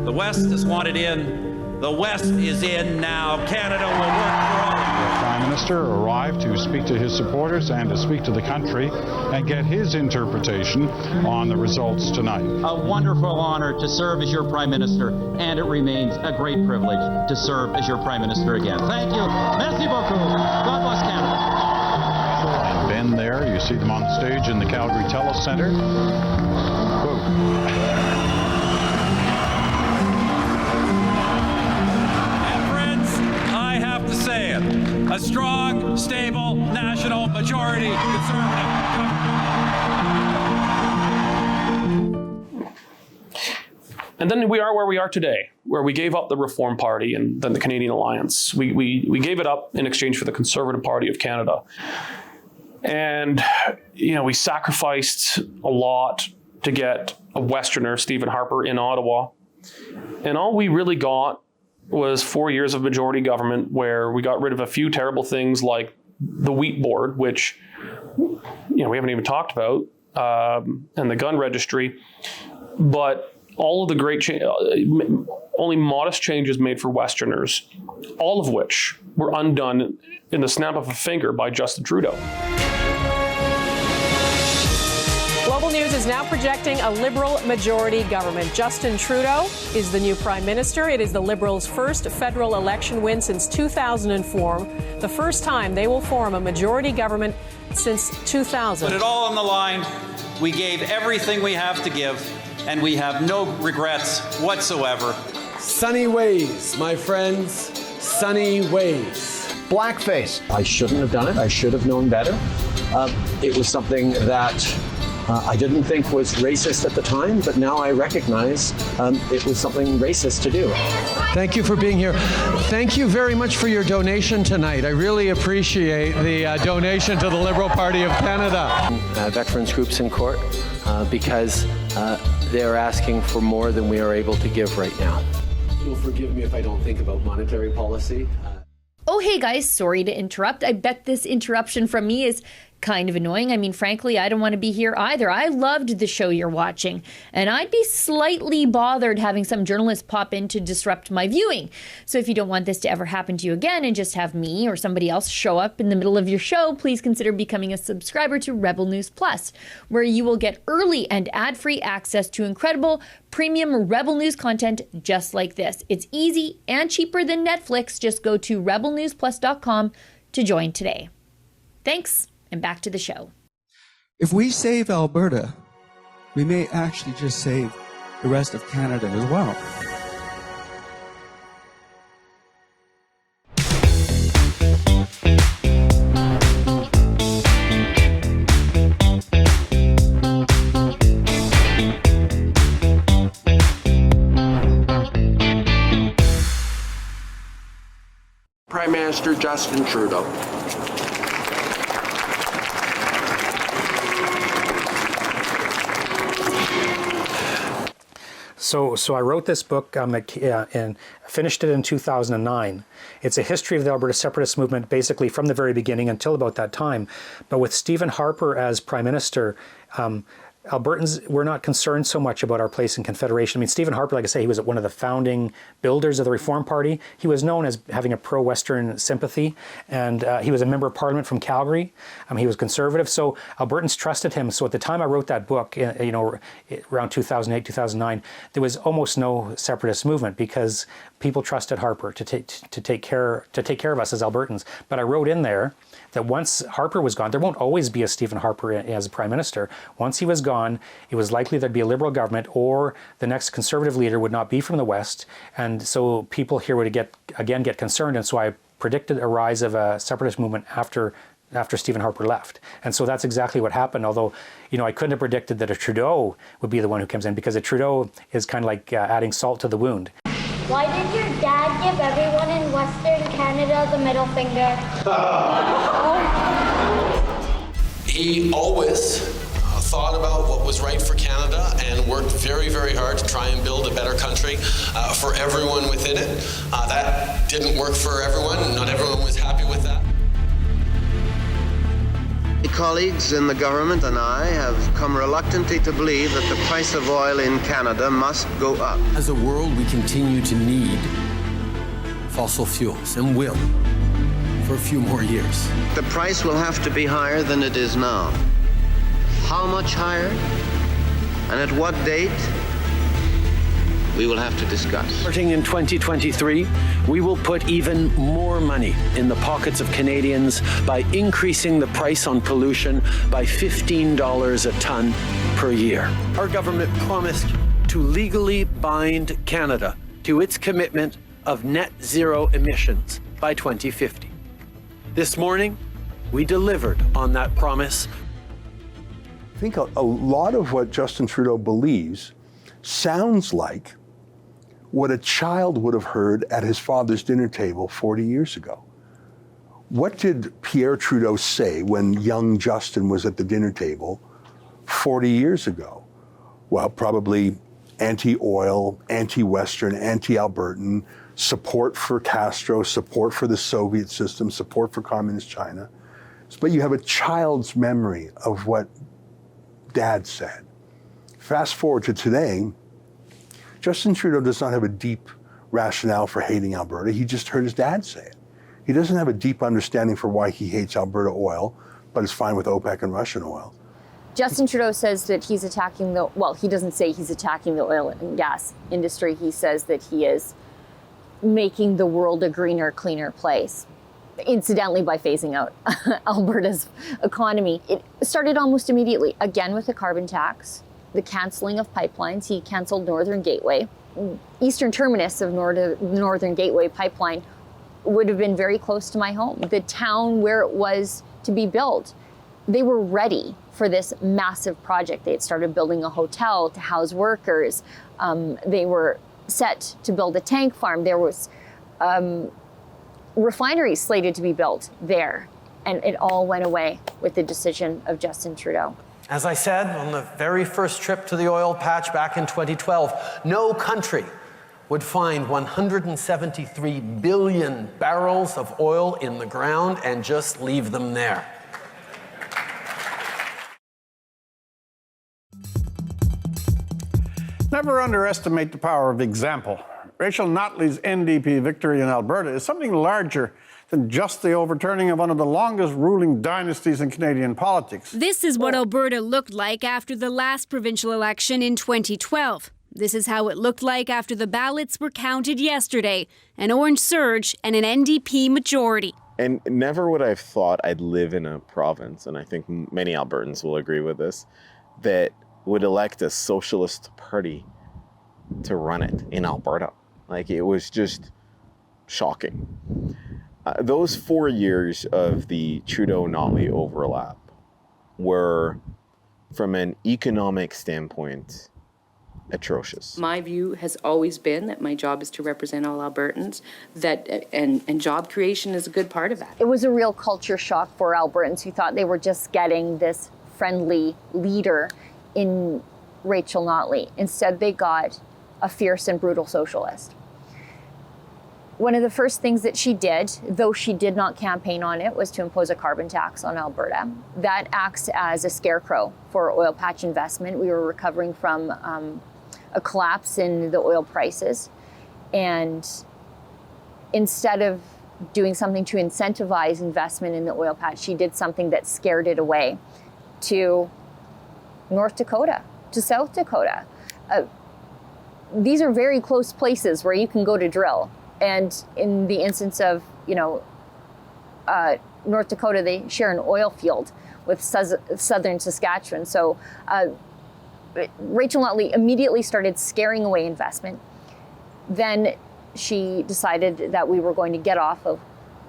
The West is wanted in. The West is in now. Canada will work for all of you. The Prime Minister arrived to speak to his supporters and to speak to the country and get his interpretation on the results tonight. A wonderful honor to serve as your Prime Minister, and it remains a great privilege to serve as your Prime Minister again. Thank you. Merci beaucoup. God bless Canada. And Ben there, you see them on the stage in the Calgary Telecentre. A strong, stable, national majority Conservative government. And then we are where we are today, where we gave up the Reform Party and then the Canadian Alliance. We gave it up in exchange for the Conservative Party of Canada. And, we sacrificed a lot to get a Westerner, Stephen Harper, in Ottawa. And all we really got was 4 years of majority government where we got rid of a few terrible things like the wheat board, which we haven't even talked about, and the gun registry, but all of the great only modest changes made for Westerners, all of which were undone in the snap of a finger by Justin Trudeau. Global News is now projecting a Liberal majority government. Justin Trudeau is the new Prime Minister. It is the Liberals' first federal election win since 2004, the first time they will form a majority government since 2000. Put it all on the line. We gave everything we have to give, and we have no regrets whatsoever. Sunny ways, my friends, sunny ways. Blackface. I shouldn't have done it. I should have known better. It was something that I didn't think was racist at the time, but now I recognize it was something racist to do. Thank you for being here. Thank you very much for your donation tonight. I really appreciate the donation to the Liberal Party of Canada. Veterans groups in court because they're asking for more than we are able to give right now. You'll forgive me if I don't think about monetary policy. Oh, hey guys, sorry to interrupt. I bet this interruption from me is kind of annoying. I mean, frankly, I don't want to be here either. I loved the show you're watching, and I'd be slightly bothered having some journalist pop in to disrupt my viewing. So if you don't want this to ever happen to you again and just have me or somebody else show up in the middle of your show, please consider becoming a subscriber to Rebel News Plus, where you will get early and ad-free access to incredible premium Rebel News content just like this. It's easy and cheaper than Netflix. Just go to rebelnewsplus.com to join today. Thanks. And back to the show. If we save Alberta, we may actually just save the rest of Canada as well. Prime Minister Justin Trudeau. So I wrote this book and finished it in 2009. It's a history of the Alberta separatist movement, basically from the very beginning until about that time. But with Stephen Harper as Prime Minister, Albertans were not concerned so much about our place in Confederation. I mean, Stephen Harper, like I say, he was one of the founding builders of the Reform Party. He was known as having a pro-Western sympathy, and he was a member of Parliament from Calgary. He was conservative, so Albertans trusted him. So at the time I wrote that book, around 2008, 2009, there was almost no separatist movement because people trusted Harper to take care of us as Albertans. But I wrote in there that once Harper was gone, there won't always be a Stephen Harper as a Prime Minister. Once he was gone, it was likely there'd be a Liberal government or the next Conservative leader would not be from the West. And so people here would get concerned. And so I predicted a rise of a separatist movement after Stephen Harper left. And so that's exactly what happened. Although, I couldn't have predicted that a Trudeau would be the one who comes in, because a Trudeau is kind of like adding salt to the wound. Why did your dad give everyone in Western Canada the middle finger? He always thought about what was right for Canada and worked very, very hard to try and build a better country for everyone within it. That didn't work for everyone. Not everyone was happy with that. Colleagues in the government and I have come reluctantly to believe that the price of oil in Canada must go up. As a world, we continue to need fossil fuels, and will for a few more years. The price will have to be higher than it is now. How much higher and at what date, we will have to discuss. Starting in 2023, we will put even more money in the pockets of Canadians by increasing the price on pollution by $15 a ton per year. Our government promised to legally bind Canada to its commitment of net zero emissions by 2050. This morning, we delivered on that promise. I think a lot of what Justin Trudeau believes sounds like what a child would have heard at his father's dinner table 40 years ago. What did Pierre Trudeau say when young Justin was at the dinner table 40 years ago? Well, probably anti-oil, anti-Western, anti-Albertan, support for Castro, support for the Soviet system, support for Communist China. But you have a child's memory of what Dad said. Fast forward to today, Justin Trudeau does not have a deep rationale for hating Alberta. He just heard his dad say it. He doesn't have a deep understanding for why he hates Alberta oil, but is fine with OPEC and Russian oil. Justin Trudeau says that he's attacking he doesn't say he's attacking the oil and gas industry. He says that he is making the world a greener, cleaner place. Incidentally, by phasing out Alberta's economy. It started almost immediately, again with the carbon tax, the canceling of pipelines. He canceled Northern Gateway. Eastern terminus of Northern Gateway pipeline would have been very close to my home. The town where it was to be built, they were ready for this massive project. They had started building a hotel to house workers. They were set to build a tank farm. There was refineries slated to be built there. And it all went away with the decision of Justin Trudeau. As I said on the very first trip to the oil patch back in 2012, no country would find 173 billion barrels of oil in the ground and just leave them there. Never underestimate the power of example. Rachel Notley's NDP victory in Alberta is something larger than just the overturning of one of the longest ruling dynasties in Canadian politics. This is what Alberta looked like after the last provincial election in 2012. This is how it looked like after the ballots were counted yesterday. An orange surge and an NDP majority. And never would I have thought I'd live in a province, and I think many Albertans will agree with this, that would elect a socialist party to run it in Alberta. Like, it was just shocking. Those 4 years of the Trudeau-Notley overlap were, from an economic standpoint, atrocious. My view has always been that my job is to represent all Albertans, and job creation is a good part of that. It was a real culture shock for Albertans who thought they were just getting this friendly leader in Rachel Notley. Instead, they got a fierce and brutal socialist. One of the first things that she did, though she did not campaign on it, was to impose a carbon tax on Alberta. That acts as a scarecrow for oil patch investment. We were recovering from a collapse in the oil prices. And instead of doing something to incentivize investment in the oil patch, she did something that scared it away to North Dakota, to South Dakota. These are very close places where you can go to drill. And in the instance of, North Dakota, they share an oil field with southern Saskatchewan. So Rachel Notley immediately started scaring away investment. Then she decided that we were going to get off of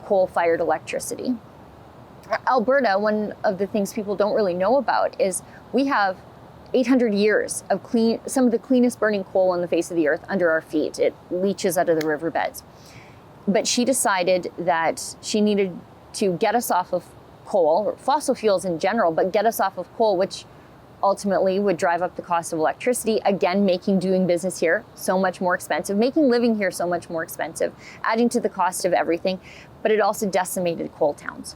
coal-fired electricity. Alberta, one of the things people don't really know about is we have 800 years of some of the cleanest burning coal on the face of the earth under our feet. It leaches out of the riverbeds. But she decided that she needed to get us off of coal, or fossil fuels in general, but get us off of coal, which ultimately would drive up the cost of electricity, again, making doing business here so much more expensive, making living here so much more expensive, adding to the cost of everything, but it also decimated coal towns.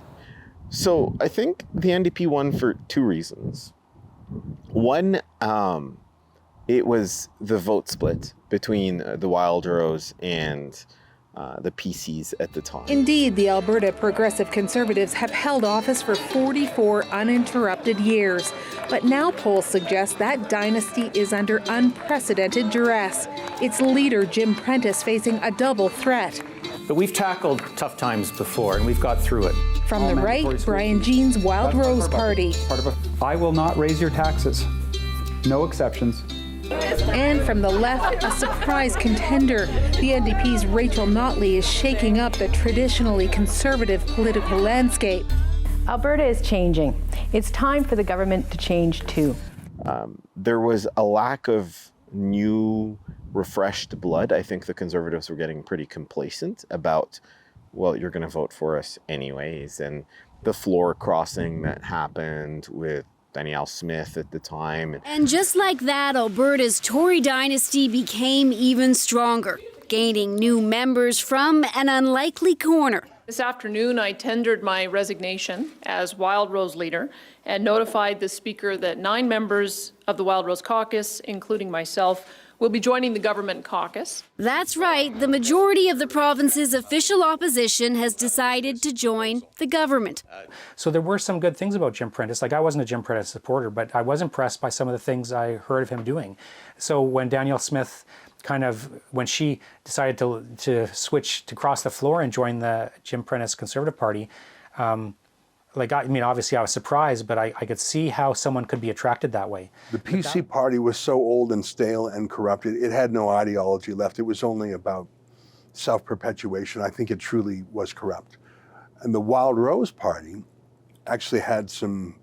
So I think the NDP won for two reasons. One, it was the vote split between the Wildrose and the PCs at the time. Indeed, the Alberta Progressive Conservatives have held office for 44 uninterrupted years. But now polls suggest that dynasty is under unprecedented duress. Its leader, Jim Prentice, facing a double threat. But we've tackled tough times before, and we've got through it. From the right, Brian Jean's Wildrose Party. I will not raise your taxes. No exceptions. And from the left, a surprise contender. The NDP's Rachel Notley is shaking up the traditionally conservative political landscape. Alberta is changing. It's time for the government to change too. There was a lack of new, refreshed blood. I think the Conservatives were getting pretty complacent about, well, you're going to vote for us anyways. And the floor crossing that happened with Danielle Smith at the time. And just like that, Alberta's Tory dynasty became even stronger, gaining new members from an unlikely corner, This afternoon, I tendered my resignation as Wild Rose leader and notified the Speaker that 9 members of the Wild Rose caucus, including myself, will be joining the government caucus. That's right. The majority of the province's official opposition has decided to join the government. So there were some good things about Jim Prentice. Like, I wasn't a Jim Prentice supporter, but I was impressed by some of the things I heard of him doing. So when Danielle Smith when she decided to switch, to cross the floor and join the Jim Prentice Conservative Party, obviously I was surprised, but I could see how someone could be attracted that way. The PC party was so old and stale and corrupted, it had no ideology left. It was only about self-perpetuation. I think it truly was corrupt. And the Wild Rose Party actually had some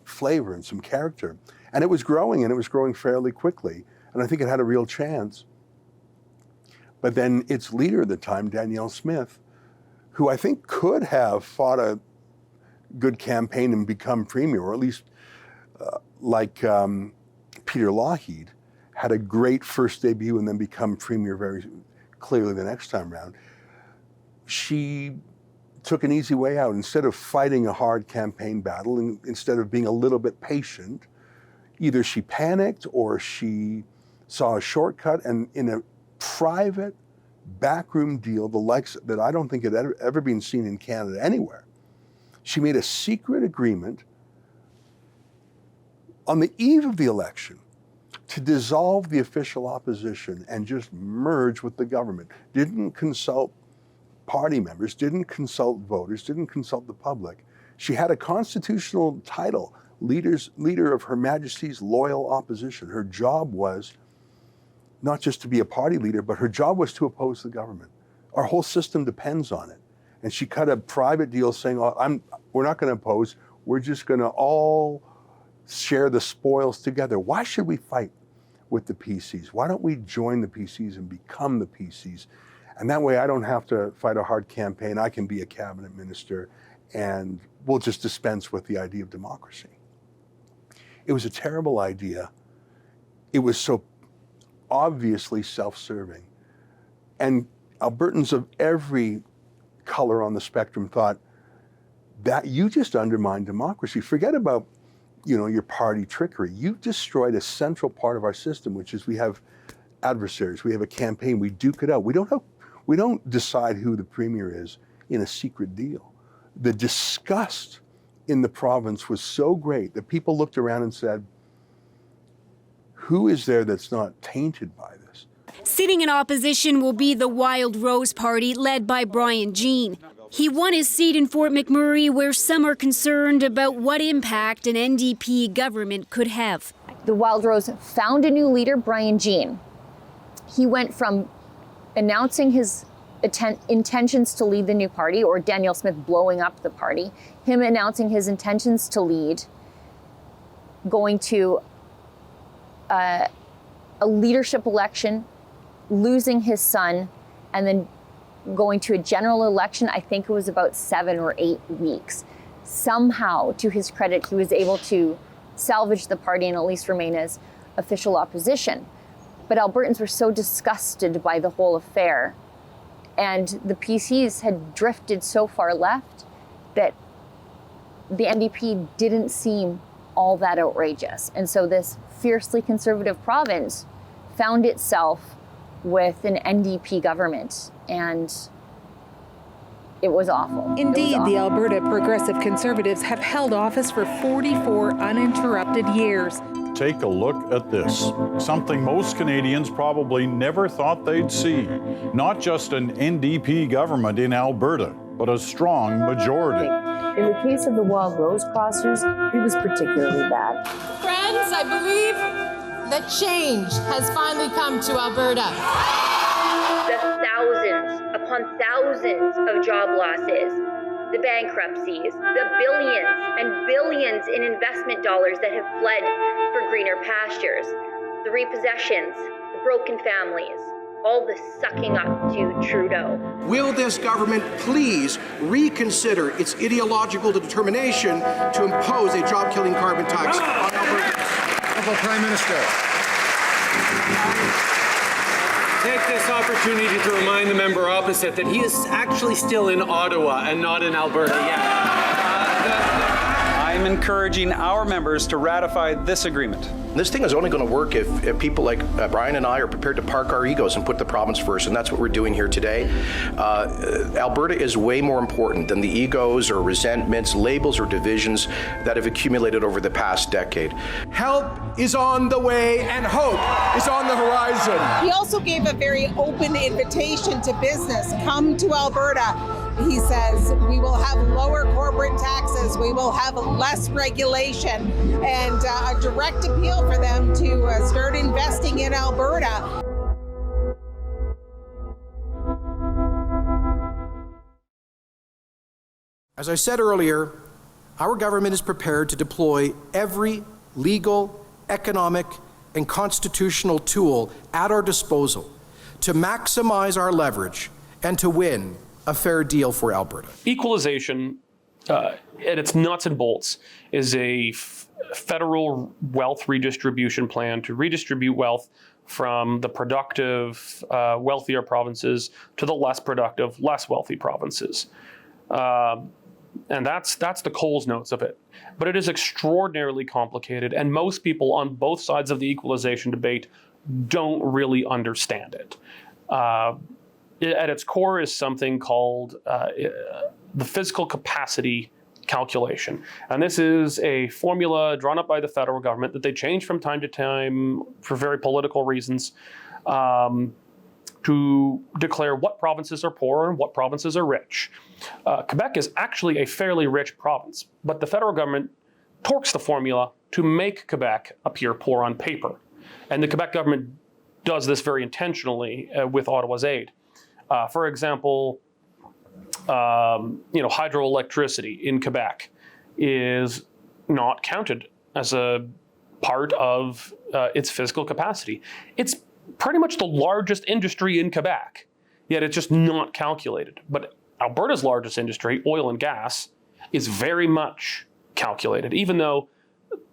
flavor and some character. And it was growing fairly quickly. And I think it had a real chance. But then its leader at the time, Danielle Smith, who I think could have fought a good campaign and become premier, or at least Peter Lougheed, had a great first debut and then become premier very clearly the next time around. She took an easy way out. Instead of fighting a hard campaign battle, and instead of being a little bit patient, either she panicked or she saw a shortcut, and in a private backroom deal, the likes that I don't think had ever been seen in Canada anywhere, she made a secret agreement on the eve of the election to dissolve the official opposition and just merge with the government. Didn't consult party members, didn't consult voters, didn't consult the public. She had a constitutional title, leader of Her Majesty's Loyal Opposition. Her job was not just to be a party leader, but her job was to oppose the government. Our whole system depends on it. And she cut a private deal saying, we're not going to oppose, we're just going to all share the spoils together. Why should we fight with the PCs? Why don't we join the PCs and become the PCs? And that way I don't have to fight a hard campaign. I can be a cabinet minister and we'll just dispense with the idea of democracy. It was a terrible idea. It was so obviously self-serving. And Albertans of every color on the spectrum thought that you just undermined democracy. Forget about, your party trickery. You destroyed a central part of our system, which is we have adversaries, we have a campaign, we duke it out. We don't decide who the premier is in a secret deal. The disgust in the province was so great that people looked around and said, who is there that's not tainted by this? Sitting in opposition will be the Wild Rose Party, led by Brian Jean. He won his seat in Fort McMurray, where some are concerned about what impact an NDP government could have. The Wild Rose found a new leader, Brian Jean. He went from announcing his intentions to lead the new party, or Danielle Smith blowing up the party, him announcing his intentions to lead, going to a leadership election, losing his son, and then going to a general election. I think it was about 7 or 8 weeks. Somehow, to his credit, he was able to salvage the party and at least remain as official opposition. But Albertans were so disgusted by the whole affair, and the PCs had drifted so far left that the NDP didn't seem all that outrageous. And so this fiercely conservative province found itself with an NDP government, and it was awful. Indeed, the Alberta Progressive Conservatives have held office for 44 uninterrupted years. Take a look at this. Something most Canadians probably never thought they'd see. Not just an NDP government in Alberta, but a strong majority. In the case of the Wild Rose Crossers, it was particularly bad. Friends, I believe that change has finally come to Alberta. The thousands upon thousands of job losses, the bankruptcies, the billions and billions in investment dollars that have fled for greener pastures, the repossessions, the broken families, all the sucking up to Trudeau. Will this government please reconsider its ideological determination to impose a job-killing carbon tax on Alberta? Prime Minister. take this opportunity to remind the member opposite that he is actually still in Ottawa and not in Alberta yet. I'm encouraging our members to ratify this agreement. This thing is only going to work if people like Brian and I are prepared to park our egos and put the province first, and that's what we're doing here today. Alberta is way more important than the egos or resentments, labels or divisions that have accumulated over the past decade. Help is on the way and hope is on the horizon. He also gave a very open invitation to business. Come to Alberta. He says we will have lower corporate taxes, we will have less regulation, and a direct appeal for them to start investing in Alberta. As I said earlier, our government is prepared to deploy every legal, economic, and constitutional tool at our disposal to maximize our leverage and to win a fair deal for Alberta. Equalization, at its nuts and bolts, is a federal wealth redistribution plan to redistribute wealth from the productive, wealthier provinces to the less productive, less wealthy provinces. And that's the Coles notes of it. But it is extraordinarily complicated, and most people on both sides of the equalization debate don't really understand it. At its core is something called the physical capacity calculation. And this is a formula drawn up by the federal government that they change from time to time for very political reasons to declare what provinces are poor and what provinces are rich. Quebec is actually a fairly rich province, but the federal government torques the formula to make Quebec appear poor on paper. And the Quebec government does this very intentionally with Ottawa's aid. For example, hydroelectricity in Quebec is not counted as a part of its physical capacity. It's pretty much the largest industry in Quebec, yet it's just not calculated. But Alberta's largest industry, oil and gas, is very much calculated, even though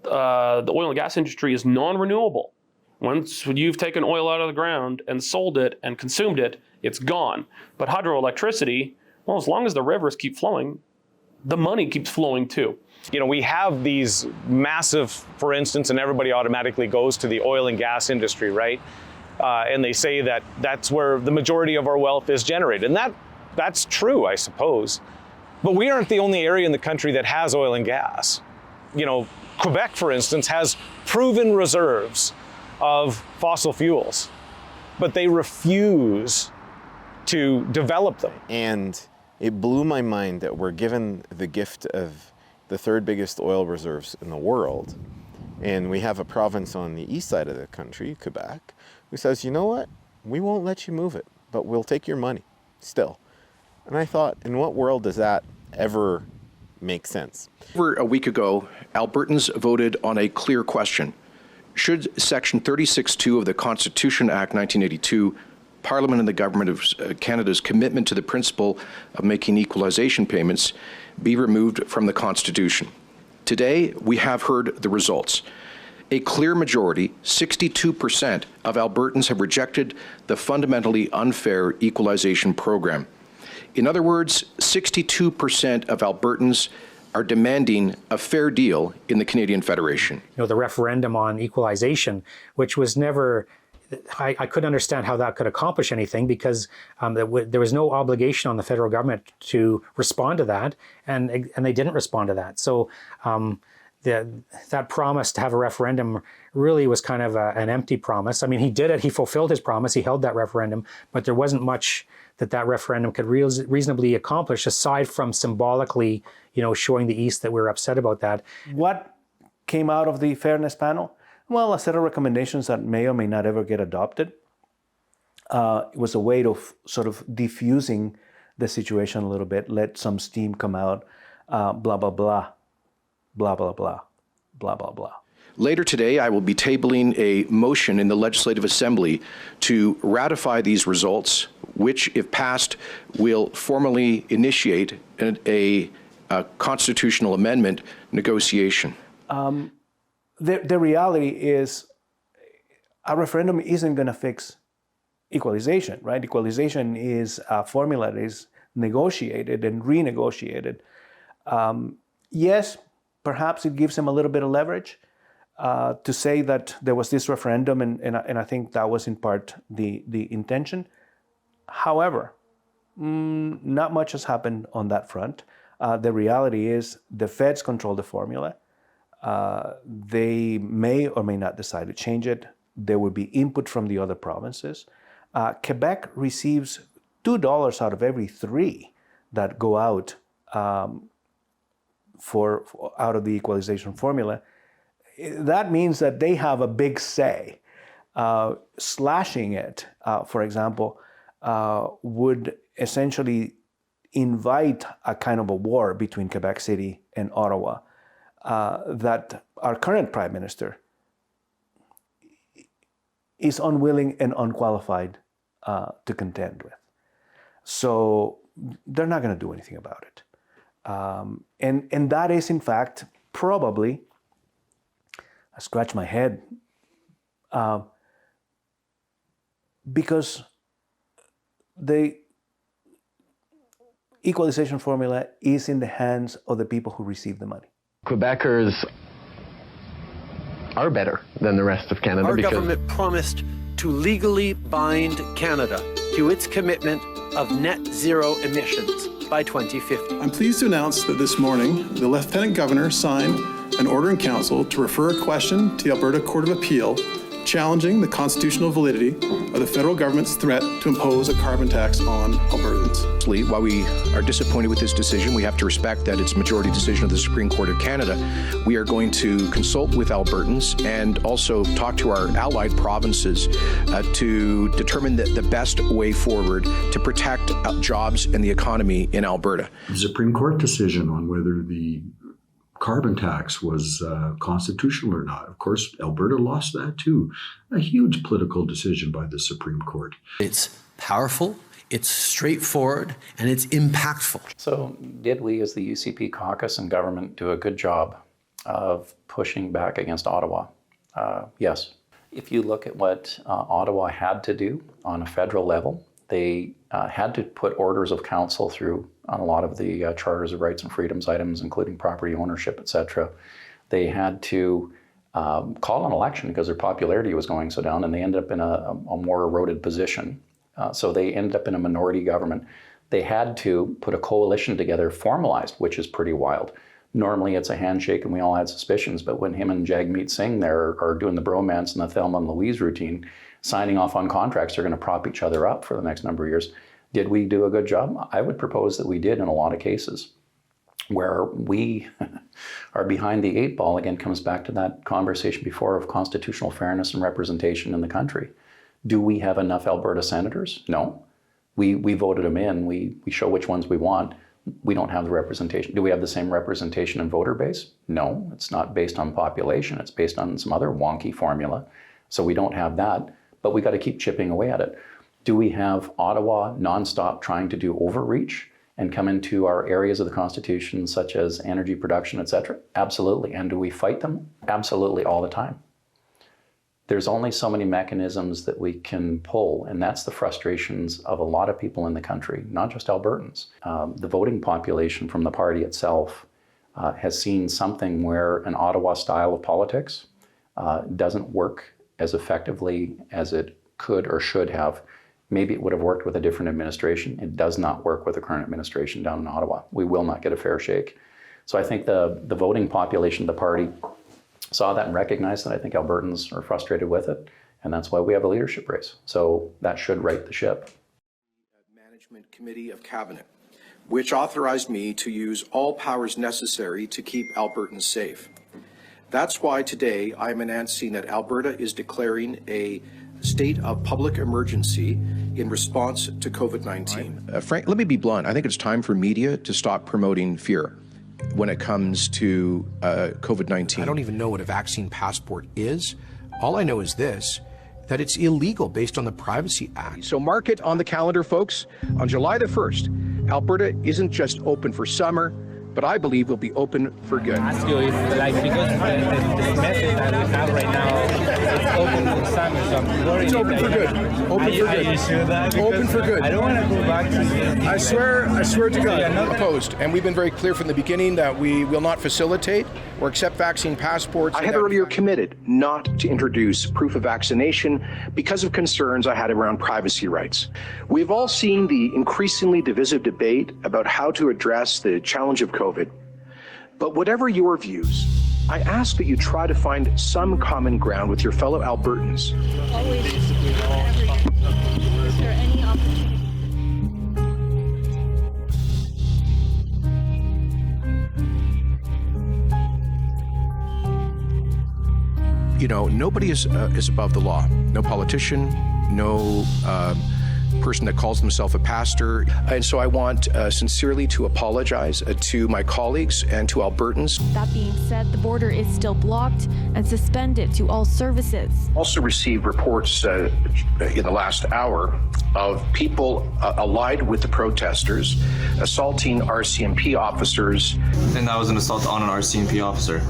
the oil and gas industry is non-renewable. Once you've taken oil out of the ground and sold it and consumed it, it's gone. But hydroelectricity, well, as long as the rivers keep flowing, the money keeps flowing too. You know, we have these massive, for instance, and everybody automatically goes to the oil and gas industry, right? And they say that that's where the majority of our wealth is generated. And that's true, I suppose. But we aren't the only area in the country that has oil and gas. You know, Quebec, for instance, has proven reserves of fossil fuels, but they refuse to develop them. And it blew my mind that we're given the gift of the third biggest oil reserves in the world. And we have a province on the east side of the country, Quebec, who says, you know what, we won't let you move it, but we'll take your money still. And I thought, in what world does that ever make sense? Over a week ago, Albertans voted on a clear question. Should Section 36(2) of the Constitution Act 1982, Parliament and the Government of Canada's commitment to the principle of making equalization payments, be removed from the Constitution? Today, we have heard the results. A clear majority, 62% of Albertans have rejected the fundamentally unfair equalization program. In other words, 62% of Albertans are demanding a fair deal in the Canadian Federation. You know, the referendum on equalization, which was never, I couldn't understand how that could accomplish anything, because there was no obligation on the federal government to respond to that, and they didn't respond to that. So that promise to have a referendum really was kind of an empty promise. I mean, he did it, he fulfilled his promise, he held that referendum, but there wasn't much that referendum could reasonably accomplish aside from symbolically, you know, showing the East that we're upset about that. What came out of the fairness panel? Well, a set of recommendations that may or may not ever get adopted. It was a way of sort of diffusing the situation a little bit, let some steam come out, blah, blah, blah, blah, blah, blah, blah, blah, blah. Later today, I will be tabling a motion in the Legislative Assembly to ratify these results, which, if passed, will formally initiate a constitutional amendment negotiation. The reality is a referendum isn't going to fix equalization, right? Equalization is a formula that is negotiated and renegotiated. Yes, perhaps it gives them a little bit of leverage to say that there was this referendum, and I think that was in part the intention. However, not much has happened on that front. The reality is the feds control the formula. They may or may not decide to change it. There will be input from the other provinces. Quebec receives $2 out of every 3 that go out out of the equalization formula. That means that they have a big say. Slashing it, for example, would essentially invite a kind of a war between Quebec City and Ottawa that our current Prime Minister is unwilling and unqualified to contend with. So they're not going to do anything about it. And that is, in fact, probably, I scratch my head, because the equalization formula is in the hands of the people who receive the money. Quebecers are better than the rest of Canada. Our government promised to legally bind Canada to its commitment of net zero emissions by 2050. I'm pleased to announce that this morning, the Lieutenant Governor signed an order in council to refer a question to the Alberta Court of Appeal challenging the constitutional validity of the federal government's threat to impose a carbon tax on Albertans. While we are disappointed with this decision, we have to respect that it's a majority decision of the Supreme Court of Canada. We are going to consult with Albertans and also talk to our allied provinces to determine the best way forward to protect jobs and the economy in Alberta. The Supreme Court decision on whether the carbon tax was constitutional or not. Of course, Alberta lost that too. A huge political decision by the Supreme Court. It's powerful, it's straightforward, and it's impactful. So did we as the UCP caucus and government do a good job of pushing back against Ottawa? Yes. If you look at what Ottawa had to do on a federal level, they had to put orders of council through on a lot of the charters of rights and freedoms items, including property ownership, etc. They had to call an election because their popularity was going so down, and they ended up in a more eroded position. So they ended up in a minority government. They had to put a coalition together, formalized, which is pretty wild. Normally it's a handshake and we all had suspicions, but when him and Jagmeet Singh there are doing the bromance and the Thelma and Louise routine, signing off on contracts, they're going to prop each other up for the next number of years. Did we do a good job? I would propose that we did in a lot of cases. Where we are behind the 8 ball, again, comes back to that conversation before of constitutional fairness and representation in the country. Do we have enough Alberta senators? No. We voted them in. We show which ones we want. We don't have the representation. Do we have the same representation in voter base? No. It's not based on population. It's based on some other wonky formula. So we don't have that. But we got to keep chipping away at it. Do we have Ottawa nonstop trying to do overreach and come into our areas of the Constitution, such as energy production, etc.? Absolutely. And do we fight them? Absolutely, all the time. There's only so many mechanisms that we can pull, and that's the frustrations of a lot of people in the country, not just Albertans. The voting population from the party itself has seen something where an Ottawa style of politics doesn't work as effectively as it could or should have. Maybe it would have worked with a different administration. It does not work with the current administration down in Ottawa. We will not get a fair shake. So I think the voting population of the party saw that and recognized that. I think Albertans are frustrated with it, and that's why we have a leadership race. So that should right the ship. Management Committee of Cabinet, which authorized me to use all powers necessary to keep Albertans safe. That's why today I'm announcing that Alberta is declaring a state of public emergency in response to COVID-19. Frank, let me be blunt. I think it's time for media to stop promoting fear when it comes to COVID-19. I don't even know what a vaccine passport is. All I know is this, that it's illegal based on the Privacy Act. So mark it on the calendar, folks. On July the 1st, Alberta isn't just open for summer, but I believe will be open for good. Ask you if, like, because this method that we have right now is open for summer, so I'm worried. It's open for good. Open for good. Are you sure that? Open for good. I don't want to go back to the... I swear to God. Not opposed. And we've been very clear from the beginning that we will not facilitate or accept vaccine passports. I had earlier committed not to introduce proof of vaccination because of concerns I had around privacy rights. We've all seen the increasingly divisive debate about how to address the challenge of COVID. But whatever your views, I ask that you try to find some common ground with your fellow Albertans. You know, nobody is above the law. No politician, no person that calls himself a pastor. And so I want sincerely to apologize to my colleagues and to Albertans. That being said, the border is still blocked and suspended to all services. Also received reports in the last hour of people allied with the protesters assaulting RCMP officers. And that was an assault on an RCMP officer.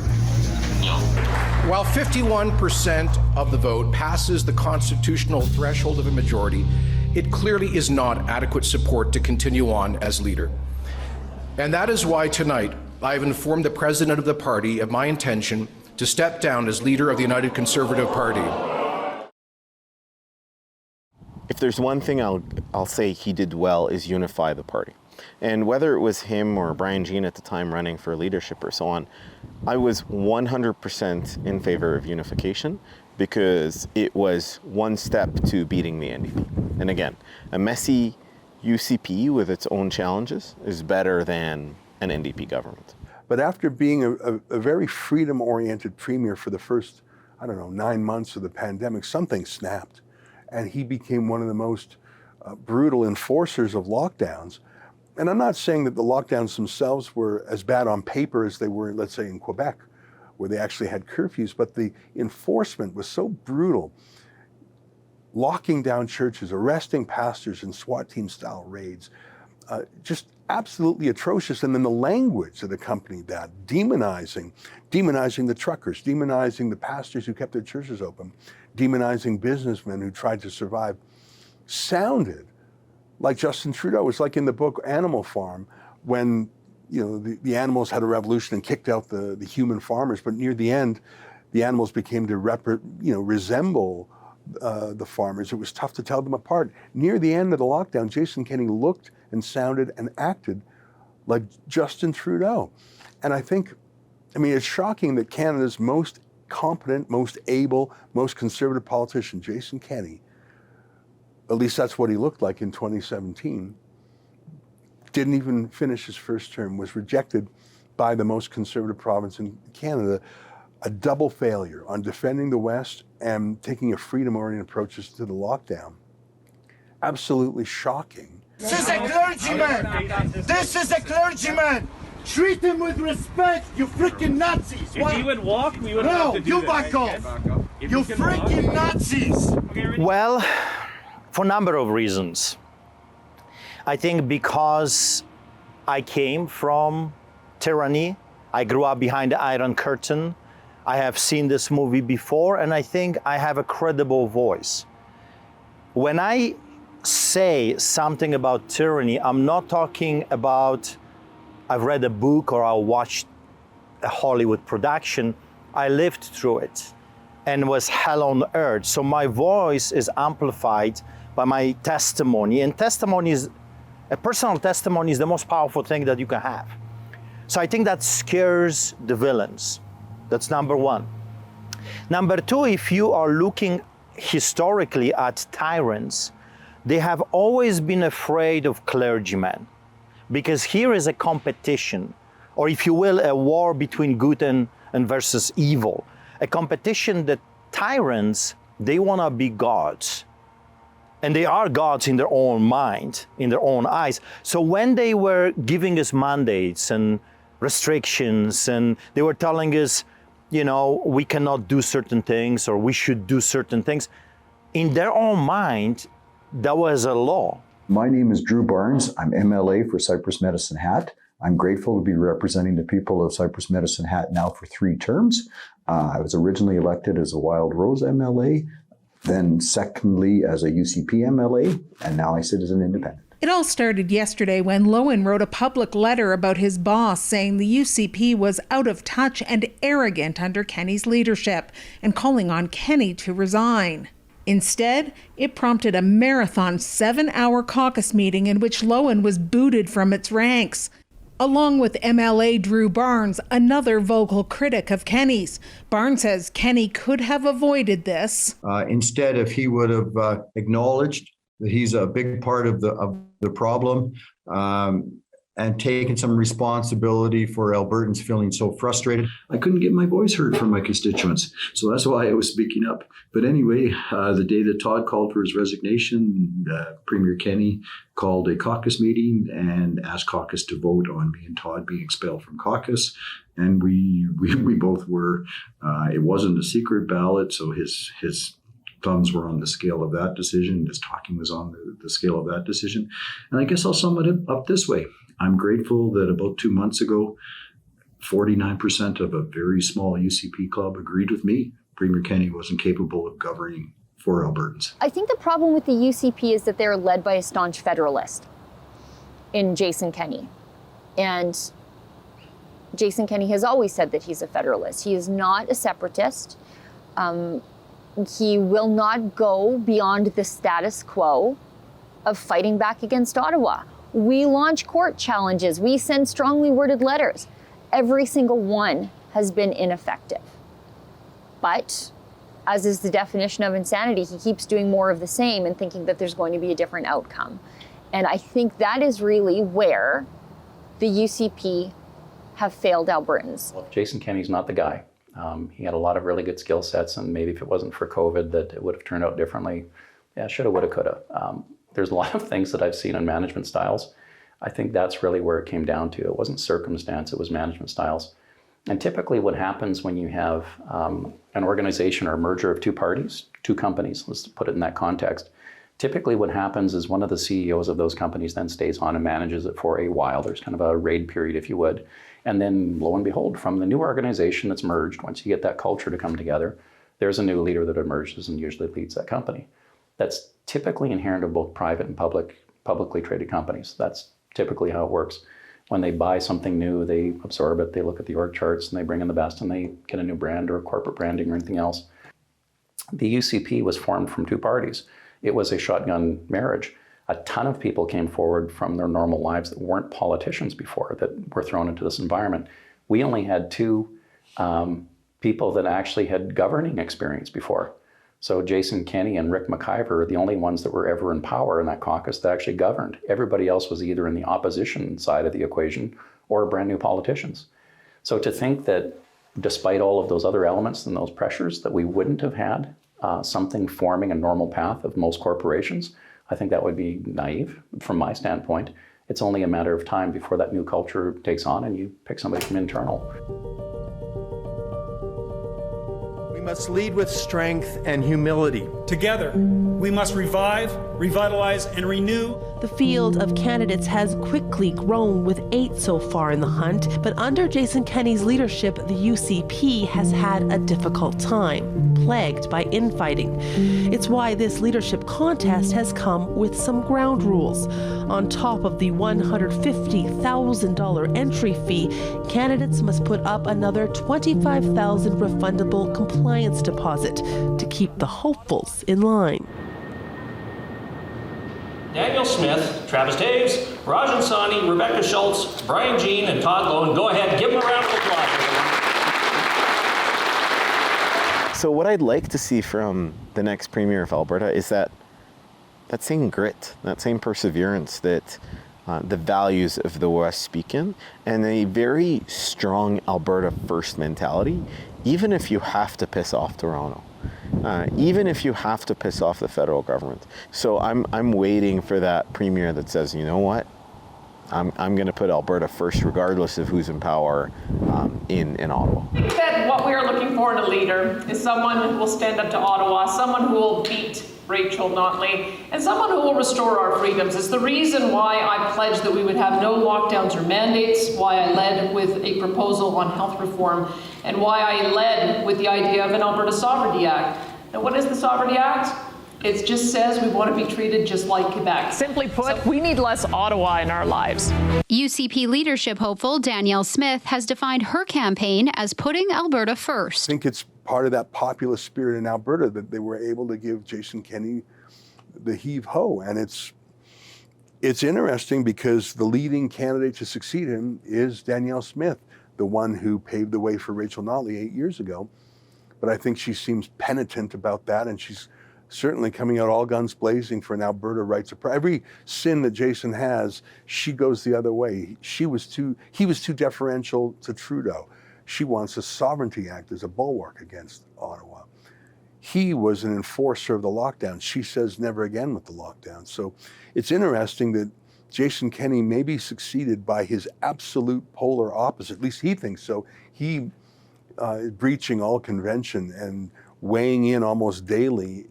While 51% of the vote passes the constitutional threshold of a majority, it clearly is not adequate support to continue on as leader. And that is why tonight I have informed the president of the party of my intention to step down as leader of the United Conservative Party. If there's one thing I'll say he did well is unify the party. And whether it was him or Brian Jean at the time running for leadership or so on, I was 100% in favor of unification because it was one step to beating the NDP. And again, a messy UCP with its own challenges is better than an NDP government. But after being a very freedom-oriented premier for the first, 9 months of the pandemic, something snapped. And he became one of the most brutal enforcers of lockdowns. And I'm not saying that the lockdowns themselves were as bad on paper as they were, let's say, in Quebec, where they actually had curfews, but the enforcement was so brutal. Locking down churches, arresting pastors in SWAT team-style raids, just absolutely atrocious. And then the language that accompanied that, demonizing the truckers, demonizing the pastors who kept their churches open, demonizing businessmen who tried to survive, sounded like Justin Trudeau. It's like in the book Animal Farm, when the animals had a revolution and kicked out the human farmers, but near the end, the animals became to resemble the farmers. It was tough to tell them apart. Near the end of the lockdown, Jason Kenney looked and sounded and acted like Justin Trudeau. And I think, it's shocking that Canada's most competent, most able, most conservative politician, Jason Kenney, at least that's what he looked like in 2017, didn't even finish his first term, was rejected by the most conservative province in Canada. A double failure on defending the West and taking a freedom-oriented approach to the lockdown. Absolutely shocking. This is a clergyman! This is a clergyman! Treat him with respect, you freaking Nazis! If he would walk, we would have to do you this. back off! You freaking Nazis! Well, for a number of reasons. I think because I came from tyranny, I grew up behind the Iron Curtain, I have seen this movie before, and I think I have a credible voice. When I say something about tyranny, I'm not talking about I've read a book or I watched a Hollywood production. I lived through it and was hell on earth. So my voice is amplified by my testimony. And a personal testimony is the most powerful thing that you can have. So I think that scares the villains. That's number one. Number two, if you are looking historically at tyrants, they have always been afraid of clergymen. Because here is a competition, or if you will, a war between good and versus evil. A competition that tyrants, they want to be gods. And they are gods in their own mind, in their own eyes. So when they were giving us mandates and restrictions, and they were telling us, we cannot do certain things, or we should do certain things, in their own mind, that was a law. My name is Drew Barnes. I'm MLA for Cypress Medicine Hat. I'm grateful to be representing the people of Cypress Medicine Hat now for 3 terms. I was originally elected as a Wild Rose MLA, then secondly as a UCP MLA, and now I sit as an independent. It all started yesterday when Lowen wrote a public letter about his boss saying the UCP was out of touch and arrogant under Kenney's leadership and calling on Kenney to resign. Instead, it prompted a marathon 7-hour caucus meeting in which Lowen was booted from its ranks, along with MLA Drew Barnes, another vocal critic of Kenney's. Barnes says Kenney could have avoided this. Instead, if he would have acknowledged that he's a big part of the problem and taken some responsibility for Albertans feeling so frustrated. I couldn't get my voice heard from my constituents, so that's why I was speaking up. But anyway, the day that Todd called for his resignation, Premier Kenney called a caucus meeting and asked caucus to vote on me and Todd being expelled from caucus. And we both were. It wasn't a secret ballot, so his thumbs were on the scale of that decision. His talking was on the scale of that decision. And I guess I'll sum it up this way. I'm grateful that about 2 months ago, 49% of a very small UCP club agreed with me. Premier Kenney wasn't capable of governing for Albertans. I think the problem with the UCP is that they're led by a staunch federalist in Jason Kenney. And Jason Kenney has always said that he's a federalist. He is not a separatist. He will not go beyond the status quo of fighting back against Ottawa. We launch court challenges. We send strongly worded letters. Every single one has been ineffective. But, as is the definition of insanity, he keeps doing more of the same and thinking that there's going to be a different outcome. And I think that is really where the UCP have failed Albertans. Well, Jason Kenney's not the guy. He had a lot of really good skill sets, and maybe if it wasn't for COVID that it would have turned out differently. Yeah, shoulda, woulda, coulda. There's a lot of things that I've seen in management styles. I think that's really where it came down to. It wasn't circumstance, it was management styles. And typically what happens when you have an organization or a merger of 2 parties, 2 companies, let's put it in that context, typically what happens is one of the CEOs of those companies then stays on and manages it for a while. There's kind of a raid period, if you would. And then lo and behold, from the new organization that's merged, once you get that culture to come together, there's a new leader that emerges and usually leads that company. That's typically inherent of both private and publicly traded companies. That's typically how it works. When they buy something new, they absorb it, they look at the org charts, and they bring in the best, and they get a new brand or corporate branding or anything else. The UCP was formed from 2 parties. It was a shotgun marriage. A ton of people came forward from their normal lives that weren't politicians before, that were thrown into this environment. We only had 2 people that actually had governing experience before. So Jason Kenney and Rick McIver are the only ones that were ever in power in that caucus that actually governed. Everybody else was either in the opposition side of the equation or brand new politicians. So to think that despite all of those other elements and those pressures that we wouldn't have had something forming a normal path of most corporations, I think that would be naive from my standpoint. It's only a matter of time before that new culture takes on and you pick somebody from internal. We must lead with strength and humility. Together, we must revive, revitalize, and renew. The field of candidates has quickly grown with 8 so far in the hunt, but under Jason Kenney's leadership, the UCP has had a difficult time, plagued by infighting. It's why this leadership contest has come with some ground rules. On top of the $150,000 entry fee, candidates must put up another $25,000 refundable compliance deposit to keep the hopefuls in line. Daniel Smith, Travis Taves, Rajan Sani, Rebecca Schultz, Brian Jean, and Todd Lowen. Go ahead, give them a round of applause, everyone. So what I'd like to see from the next Premier of Alberta is that same grit, that same perseverance that the values of the West speak in, and a very strong Alberta first mentality, even if you have to piss off Toronto. Even if you have to piss off the federal government. So I'm waiting for that premier that says, you know what, I'm going to put Alberta first regardless of who's in power in Ottawa. I think that what we are looking for in a leader is someone who will stand up to Ottawa, someone who will beat Rachel Notley, and someone who will restore our freedoms. It's the reason why I pledged that we would have no lockdowns or mandates, why I led with a proposal on health reform, and why I led with the idea of an Alberta Sovereignty Act. Now, what is the Sovereignty Act? It just says we want to be treated just like Quebec. Simply put, we need less Ottawa in our lives. UCP leadership hopeful Danielle Smith has defined her campaign as putting Alberta first. I think it's part of that populist spirit in Alberta that they were able to give Jason Kenney the heave-ho. And it's interesting because the leading candidate to succeed him is Danielle Smith, the one who paved the way for Rachel Notley 8 years ago. But I think she seems penitent about that, and she's certainly coming out all guns blazing for an Alberta rights of every sin that Jason has, she goes the other way. He was too deferential to Trudeau. She wants a Sovereignty Act as a bulwark against Ottawa. He was an enforcer of the lockdown. She says never again with the lockdown. So it's interesting that Jason Kenney may be succeeded by his absolute polar opposite. At least he thinks so. He is breaching all convention and weighing in almost daily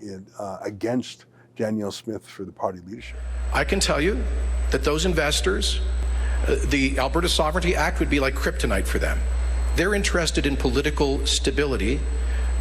against Danielle Smith for the party leadership. I can tell you that those investors, the Alberta Sovereignty Act would be like kryptonite for them. They're interested in political stability,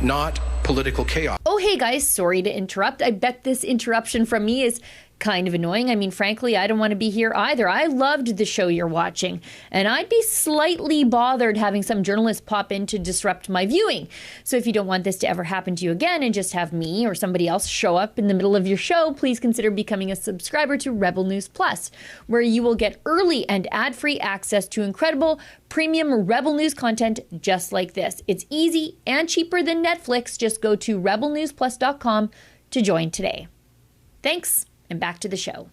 not political chaos. Oh, hey guys, sorry to interrupt. I bet this interruption from me is kind of annoying. I mean, frankly, I don't want to be here either. I loved the show you're watching, and I'd be slightly bothered having some journalist pop in to disrupt my viewing. So if you don't want this to ever happen to you again and just have me or somebody else show up in the middle of your show, please consider becoming a subscriber to Rebel News Plus, where you will get early and ad-free access to incredible premium Rebel News content just like this. It's easy and cheaper than Netflix. Just go to rebelnewsplus.com to join today. Thanks. And back to the show.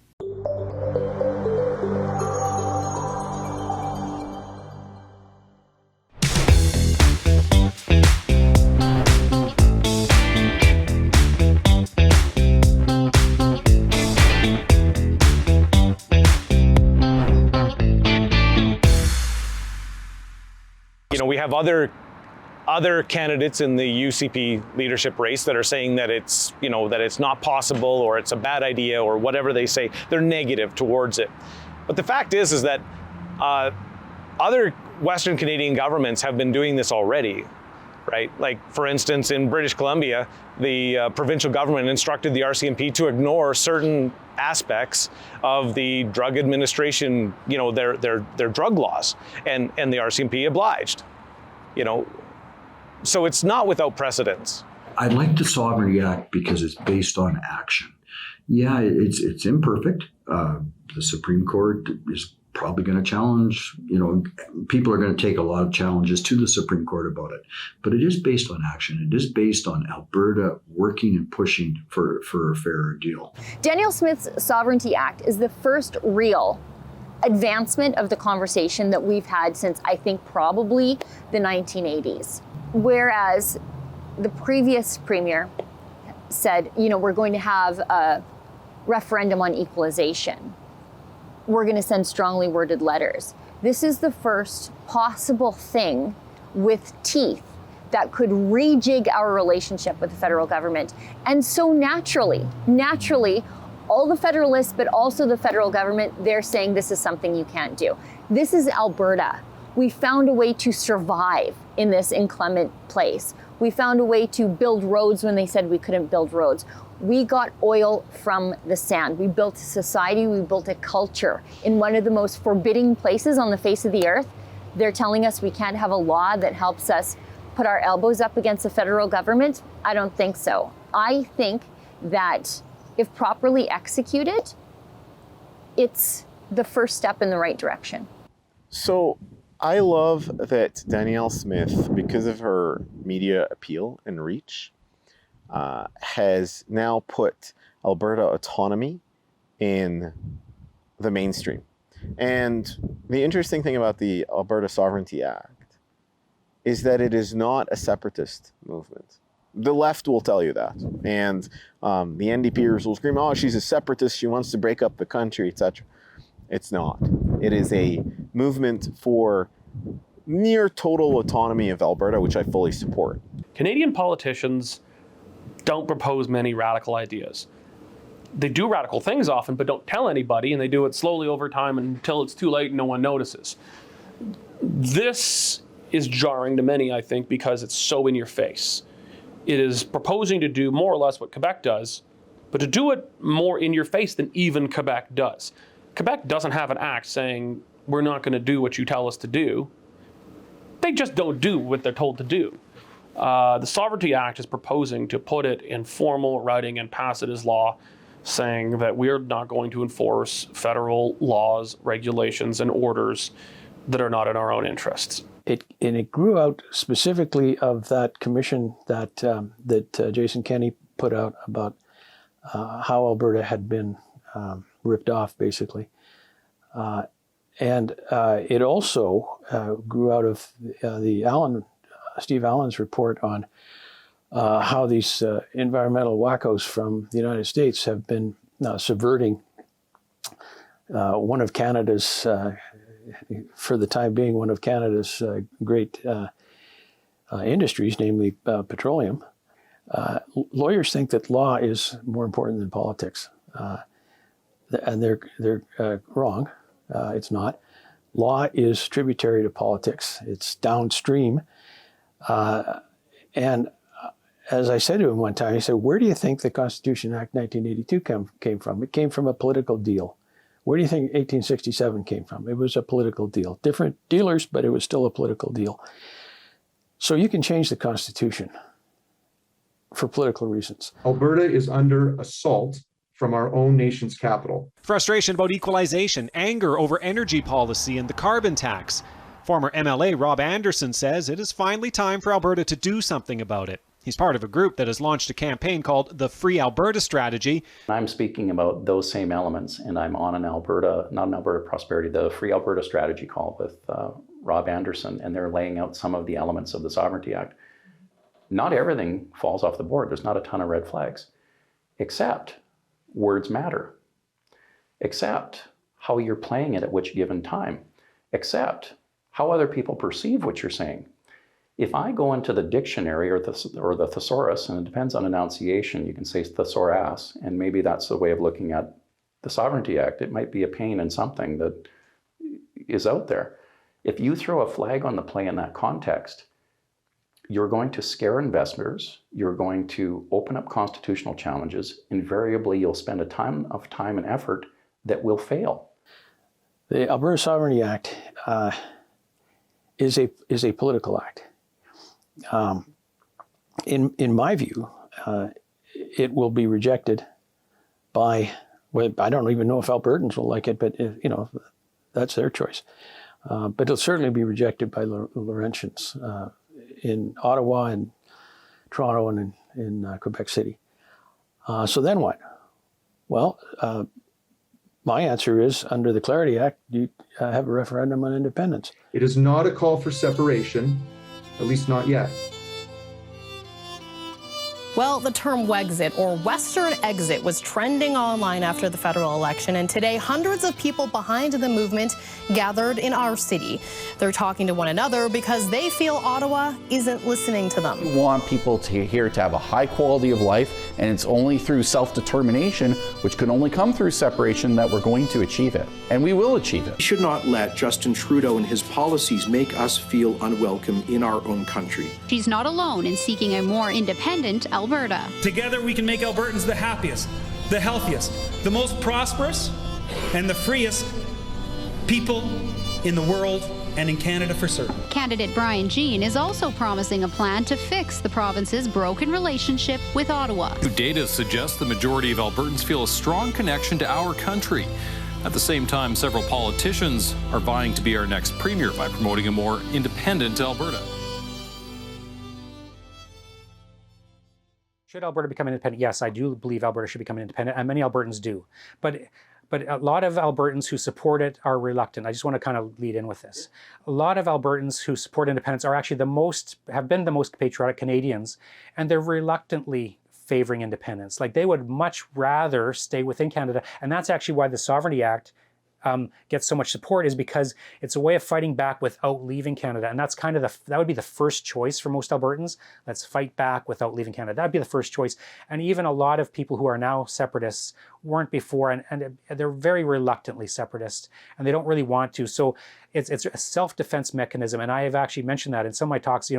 You know, we have other candidates in the UCP leadership race that are saying that it's, you know, that it's not possible or it's a bad idea or whatever they say. They're negative towards it. But the fact is that other Western Canadian governments have been doing this already, right? Like, for instance, in British Columbia, the provincial government instructed the RCMP to ignore certain aspects of the drug administration, you know, their drug laws, and the RCMP obliged, you know. So it's not without precedence. I like the Sovereignty Act because it's based on action. Yeah, it's imperfect. The Supreme Court is probably going to challenge, you know, people are going to take a lot of challenges to the Supreme Court about it. But it is based on action. It is based on Alberta working and pushing for a fairer deal. Danielle Smith's Sovereignty Act is the first real advancement of the conversation that we've had since, I think, probably the 1980s. Whereas the previous premier said, you know, we're going to have a referendum on equalization. We're going to send strongly worded letters. This is the first possible thing with teeth that could rejig our relationship with the federal government. And so naturally, all the federalists, but also the federal government, they're saying this is something you can't do. This is Alberta. We found a way to survive in this inclement place. We found a way to build roads when they said we couldn't build roads. We got oil from the sand. We built a society, we built a culture in one of the most forbidding places on the face of the earth. They're telling us we can't have a law that helps us put our elbows up against the federal government. I don't think so. I think that if properly executed, it's the first step in the right direction. So I love that Danielle Smith, because of her media appeal and reach, has now put Alberta autonomy in the mainstream. And the interesting thing about the Alberta Sovereignty Act is that it is not a separatist movement. The left will tell you that. And the NDPers will scream, oh, she's a separatist, she wants to break up the country, etc. It's not. It is a movement for near total autonomy of Alberta, which I fully support. Canadian politicians don't propose many radical ideas. they do radical things often, but don't tell anybody, and they do it slowly over time until it's too late and no one notices. This is jarring to many, I think, because it's so in your face. It is proposing to do more or less what Quebec does, but to do it more in your face than even Quebec does. Quebec doesn't have an act saying, we're not going to do what you tell us to do. They just don't do what they're told to do. The Sovereignty Act is proposing to put it in formal writing and pass it as law, saying that we're not going to enforce federal laws, regulations, and orders that are not in our own interests. It grew out specifically of that commission that Jason Kenney put out about how Alberta had been ripped off, basically. And it also grew out of Steve Allen's report on how these environmental wackos from the United States have been subverting one of Canada's, for the time being, one of Canada's great industries, namely petroleum. Lawyers think that law is more important than politics, and they're wrong. It's not. Law is tributary to politics. It's downstream. And as I said to him one time, he said, where do you think the Constitution Act 1982 came from? It came from a political deal. Where do you think 1867 came from? It was a political deal. Different dealers, but it was still a political deal. So you can change the Constitution for political reasons. Alberta is under assault from our own nation's capital. Frustration about equalization, anger over energy policy and the carbon tax. Former MLA Rob Anderson says it is finally time for Alberta to do something about it. He's part of a group that has launched a campaign called the Free Alberta Strategy. I'm speaking about those same elements, and I'm on not an Alberta Prosperity, the Free Alberta Strategy call with Rob Anderson, and they're laying out some of the elements of the Sovereignty Act. Not everything falls off the board. There's not a ton of red flags, except words matter, except how you're playing it at which given time, except how other people perceive what you're saying. If I go into the dictionary or the thesaurus, and it depends on enunciation, you can say thesaurus, and maybe that's the way of looking at the Sovereignty Act. It might be a pain in something that is out there. If you throw a flag on the play in that context, you're going to scare investors, you're going to open up constitutional challenges, invariably you'll spend a ton of time and effort that will fail. The Alberta Sovereignty Act is a political act. In my view, it will be rejected by, well, I don't even know if Albertans will like it, but that's their choice. But it'll certainly be rejected by Laurentians in Ottawa and Toronto and in Quebec City. So then what? Well, my answer is, under the Clarity Act, you have a referendum on independence. It is not a call for separation, at least not yet. Well, the term Wexit, or Western Exit, was trending online after the federal election, and today hundreds of people behind the movement gathered in our city. They're talking to one another because they feel Ottawa isn't listening to them. We want people here to have a high quality of life, and it's only through self-determination, which can only come through separation, that we're going to achieve it. And we will achieve it. We should not let Justin Trudeau and his policies make us feel unwelcome in our own country. She's not alone in seeking a more independent Alberta. Together we can make Albertans the happiest, the healthiest, the most prosperous, and the freest people in the world and in Canada for certain. Candidate Brian Jean is also promising a plan to fix the province's broken relationship with Ottawa. Data suggests the majority of Albertans feel a strong connection to our country. At the same time, several politicians are vying to be our next premier by promoting a more independent Alberta. Should Alberta become independent? Yes, I do believe Alberta should become independent, and many Albertans do. But a lot of Albertans who support it are reluctant. I just want to kind of lead in with this. A lot of Albertans who support independence are actually have been the most patriotic Canadians, and they're reluctantly favoring independence. Like, they would much rather stay within Canada, and that's actually why the Sovereignty Act gets so much support is because it's a way of fighting back without leaving Canada. And that's kind of that would be the first choice for most Albertans. Let's fight back without leaving Canada. That'd be the first choice. And even a lot of people who are now separatists weren't before, and they're very reluctantly separatist, and they don't really want to. So it's a self-defense mechanism. And I have actually mentioned that in some of my talks,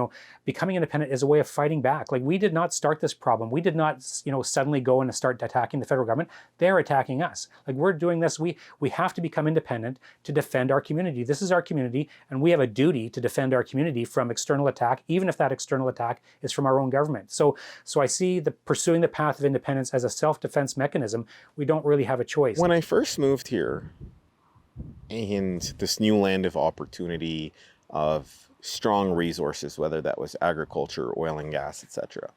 becoming independent is a way of fighting back. Like, we did not start this problem. We did not, suddenly go and start attacking the federal government. They're attacking us. Like, we're doing this. We have to become independent to defend our community. This is our community, and we have a duty to defend our community from external attack, even if that external attack is from our own government. So I see pursuing the path of independence as a self-defense mechanism. We don't really have a choice. When I first moved here, and this new land of opportunity, of strong resources, whether that was agriculture, oil and gas, etc.,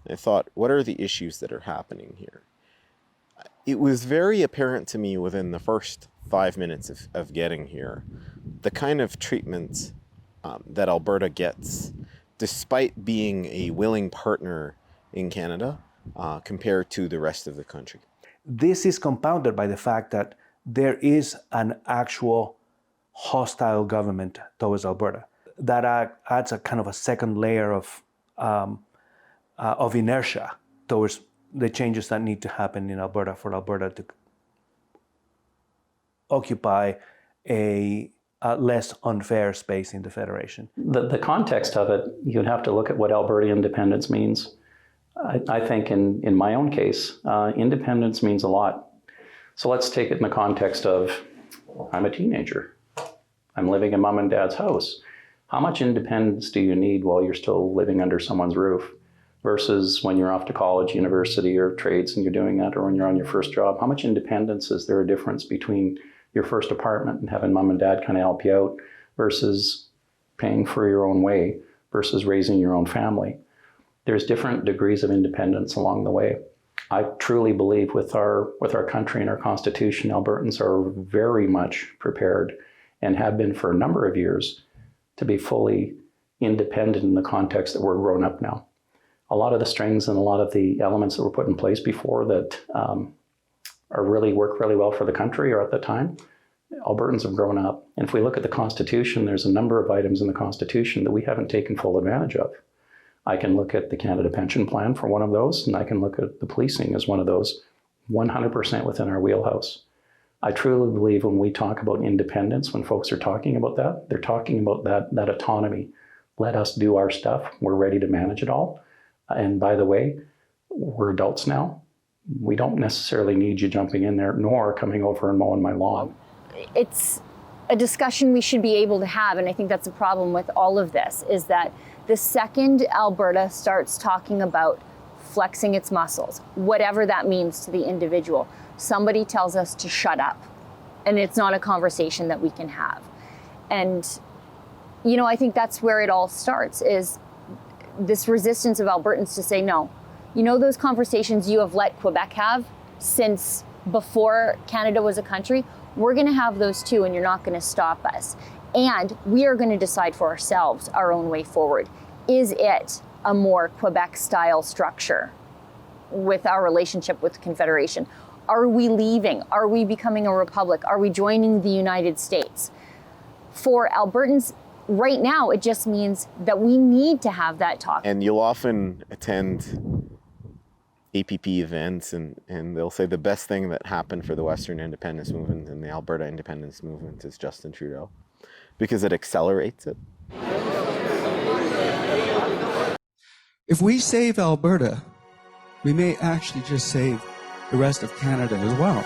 I thought, what are the issues that are happening here? It was very apparent to me within the first 5 minutes of getting here, the kind of treatment that Alberta gets, despite being a willing partner in Canada, compared to the rest of the country. This is compounded by the fact that there is an actual hostile government towards Alberta. That adds a kind of a second layer of inertia towards the changes that need to happen in Alberta for Alberta to occupy a less unfair space in the Federation. The context of it, you'd have to look at what Alberta independence means. I think in my own case, independence means a lot. So let's take it in the context of, I'm a teenager. I'm living in mom and dad's house. How much independence do you need while you're still living under someone's roof versus when you're off to college, university, or trades and you're doing that, or when you're on your first job? How much independence is there a difference between your first apartment and having mom and dad kind of help you out versus paying for your own way versus raising your own family? There's different degrees of independence along the way. I truly believe with our country and our Constitution, Albertans are very much prepared and have been for a number of years to be fully independent in the context that we're grown up now. A lot of the strings and a lot of the elements that were put in place before that work really well for the country or at the time, Albertans have grown up. And if we look at the Constitution, there's a number of items in the Constitution that we haven't taken full advantage of. I can look at the Canada Pension Plan for one of those, and I can look at the policing as one of those, 100% within our wheelhouse. I truly believe when we talk about independence, when folks are talking about that, they're talking about that autonomy. Let us do our stuff. We're ready to manage it all. And by the way, we're adults now. We don't necessarily need you jumping in there, nor coming over and mowing my lawn. It's a discussion we should be able to have, and I think that's a problem with all of this, is that the second Alberta starts talking about flexing its muscles, whatever that means to the individual, somebody tells us to shut up. And it's not a conversation that we can have. And, I think that's where it all starts, is this resistance of Albertans to say, no, those conversations you have let Quebec have since before Canada was a country, we're going to have those too, and you're not going to stop us. And we are going to decide for ourselves our own way forward. Is it a more Quebec-style structure with our relationship with the Confederation? Are we leaving? Are we becoming a republic? Are we joining the United States? For Albertans, right now, it just means that we need to have that talk. And you'll often attend APP events and they'll say the best thing that happened for the Western independence movement and the Alberta independence movement is Justin Trudeau, because it accelerates it. If we save Alberta, we may actually just save the rest of Canada as well.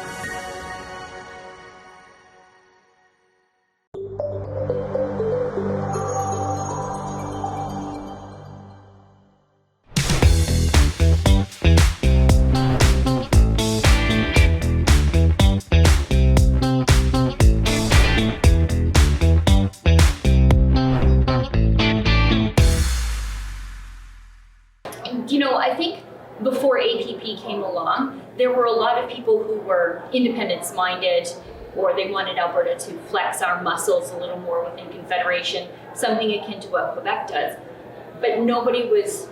I think before APP came along, there were a lot of people who were independence-minded, or they wanted Alberta to flex our muscles a little more within Confederation, something akin to what Quebec does. But nobody was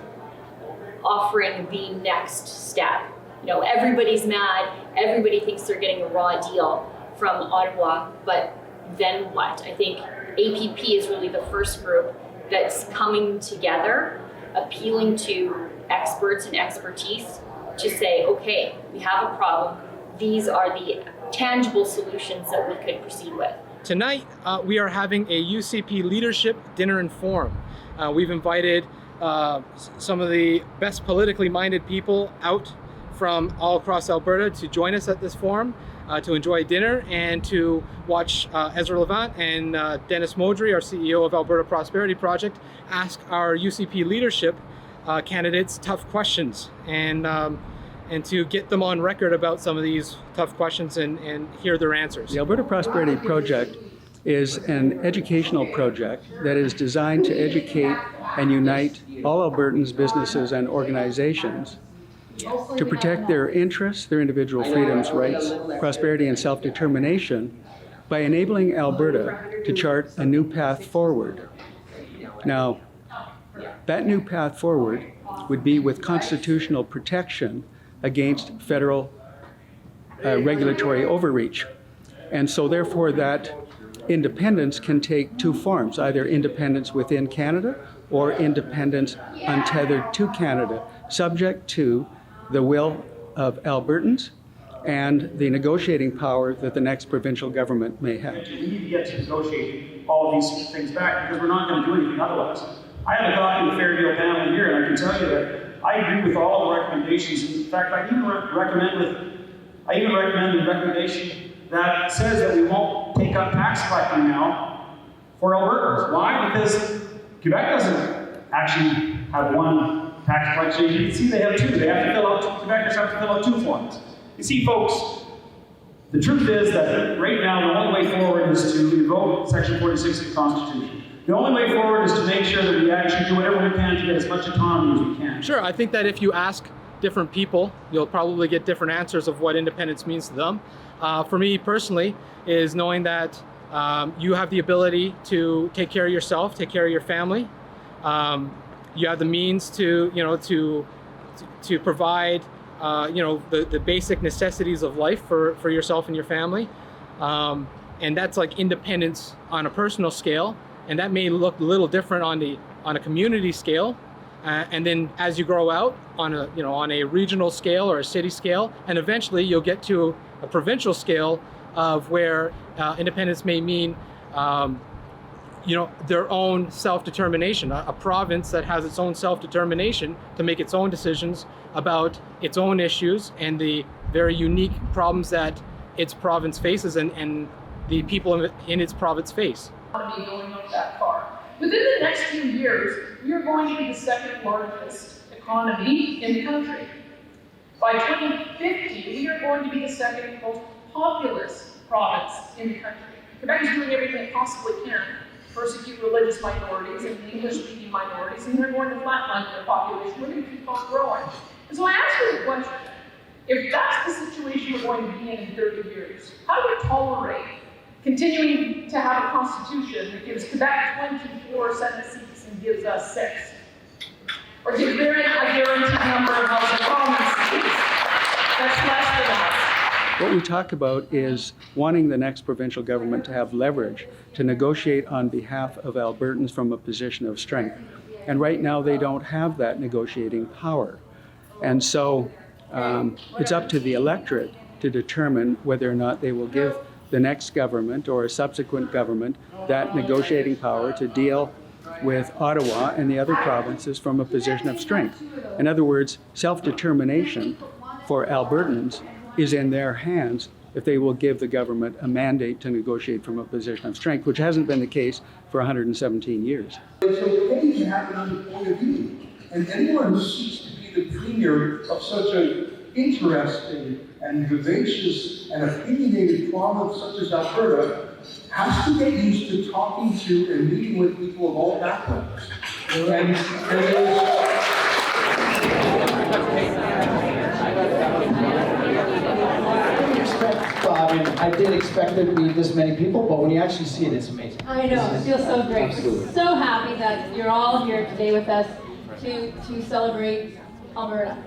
offering the next step. Everybody's mad, everybody thinks they're getting a raw deal from Ottawa, but then what? I think APP is really the first group that's coming together, appealing to experts and expertise to say, okay, we have a problem. These are the tangible solutions that we could proceed with. Tonight, we are having a UCP leadership dinner and forum. We've invited some of the best politically minded people out from all across Alberta to join us at this forum, to enjoy dinner and to watch Ezra Levant and Dennis Modry, our CEO of Alberta Prosperity Project, ask our UCP leadership candidates tough questions and to get them on record about some of these tough questions and hear their answers. The Alberta Prosperity Project is an educational project that is designed to educate and unite all Albertans, businesses, and organizations to protect their interests, their individual freedoms, rights, prosperity, and self-determination by enabling Alberta to chart a new path forward. Now, that new path forward would be with constitutional protection against federal regulatory overreach. And so therefore that independence can take two forms, either independence within Canada or independence untethered to Canada, subject to the will of Albertans and the negotiating power that the next provincial government may have. We need to get to negotiate all of these things back because we're not going to do anything otherwise. I have a copy of the Fair Deal Panel here, and I can tell you that I agree with all the recommendations. In fact, I even recommend the recommendation that says that we won't take up tax collecting now for Albertans. Why? Because Quebec doesn't actually have one tax collection agency. They have two. They have to fill out, Quebecers have to fill out two forms. You see, folks, the truth is that right now the only way forward is to revoke Section 46 of the Constitution. The only way forward is to make sure that we actually do whatever we can to get as much autonomy as we can. Sure, I think that if you ask different people, you'll probably get different answers of what independence means to them. For me personally, is knowing that you have the ability to take care of yourself, take care of your family. You have the means to, to provide, the basic necessities of life for yourself and your family. And that's like independence on a personal scale. And that may look a little different on a community scale. And then as you grow out on a regional scale or a city scale, and eventually you'll get to a provincial scale of where independence may mean, their own self-determination, a province that has its own self-determination to make its own decisions about its own issues and the very unique problems that its province faces and the people in its province face. Going up that far. Within the next few years, we are going to be the second largest economy in the country. By 2050, we are going to be the second most populous province in the country. Quebec is doing everything it possibly can to persecute religious minorities and English-speaking minorities, and they're going to flatline their population. We're going to keep on growing. And so I ask you the question, if that's the situation we're going to be in 30 years, how do we tolerate continuing to have a constitution that gives Quebec 24 Senate seats and gives us 6? Or gives them a guaranteed number of House of Commons seats that's less than us? What we talk about is wanting the next provincial government to have leverage to negotiate on behalf of Albertans from a position of strength. And right now they don't have that negotiating power. And so it's up to the electorate to determine whether or not they will give the next government or a subsequent government that negotiating power to deal with Ottawa and the other provinces from a position of strength. In other words, self-determination for Albertans is in their hands if they will give the government a mandate to negotiate from a position of strength, which hasn't been the case for 117 years. It's okay to have another point of view. And anyone who seeks to be the premier of such an interesting and vivacious and opinionated province such as Alberta has to get used to talking to and meeting with people of all backgrounds. I did expect there to be this many people, but when you actually see it, it's amazing. I know, it feels so great. Absolutely. So happy that you're all here today with us to celebrate Alberta.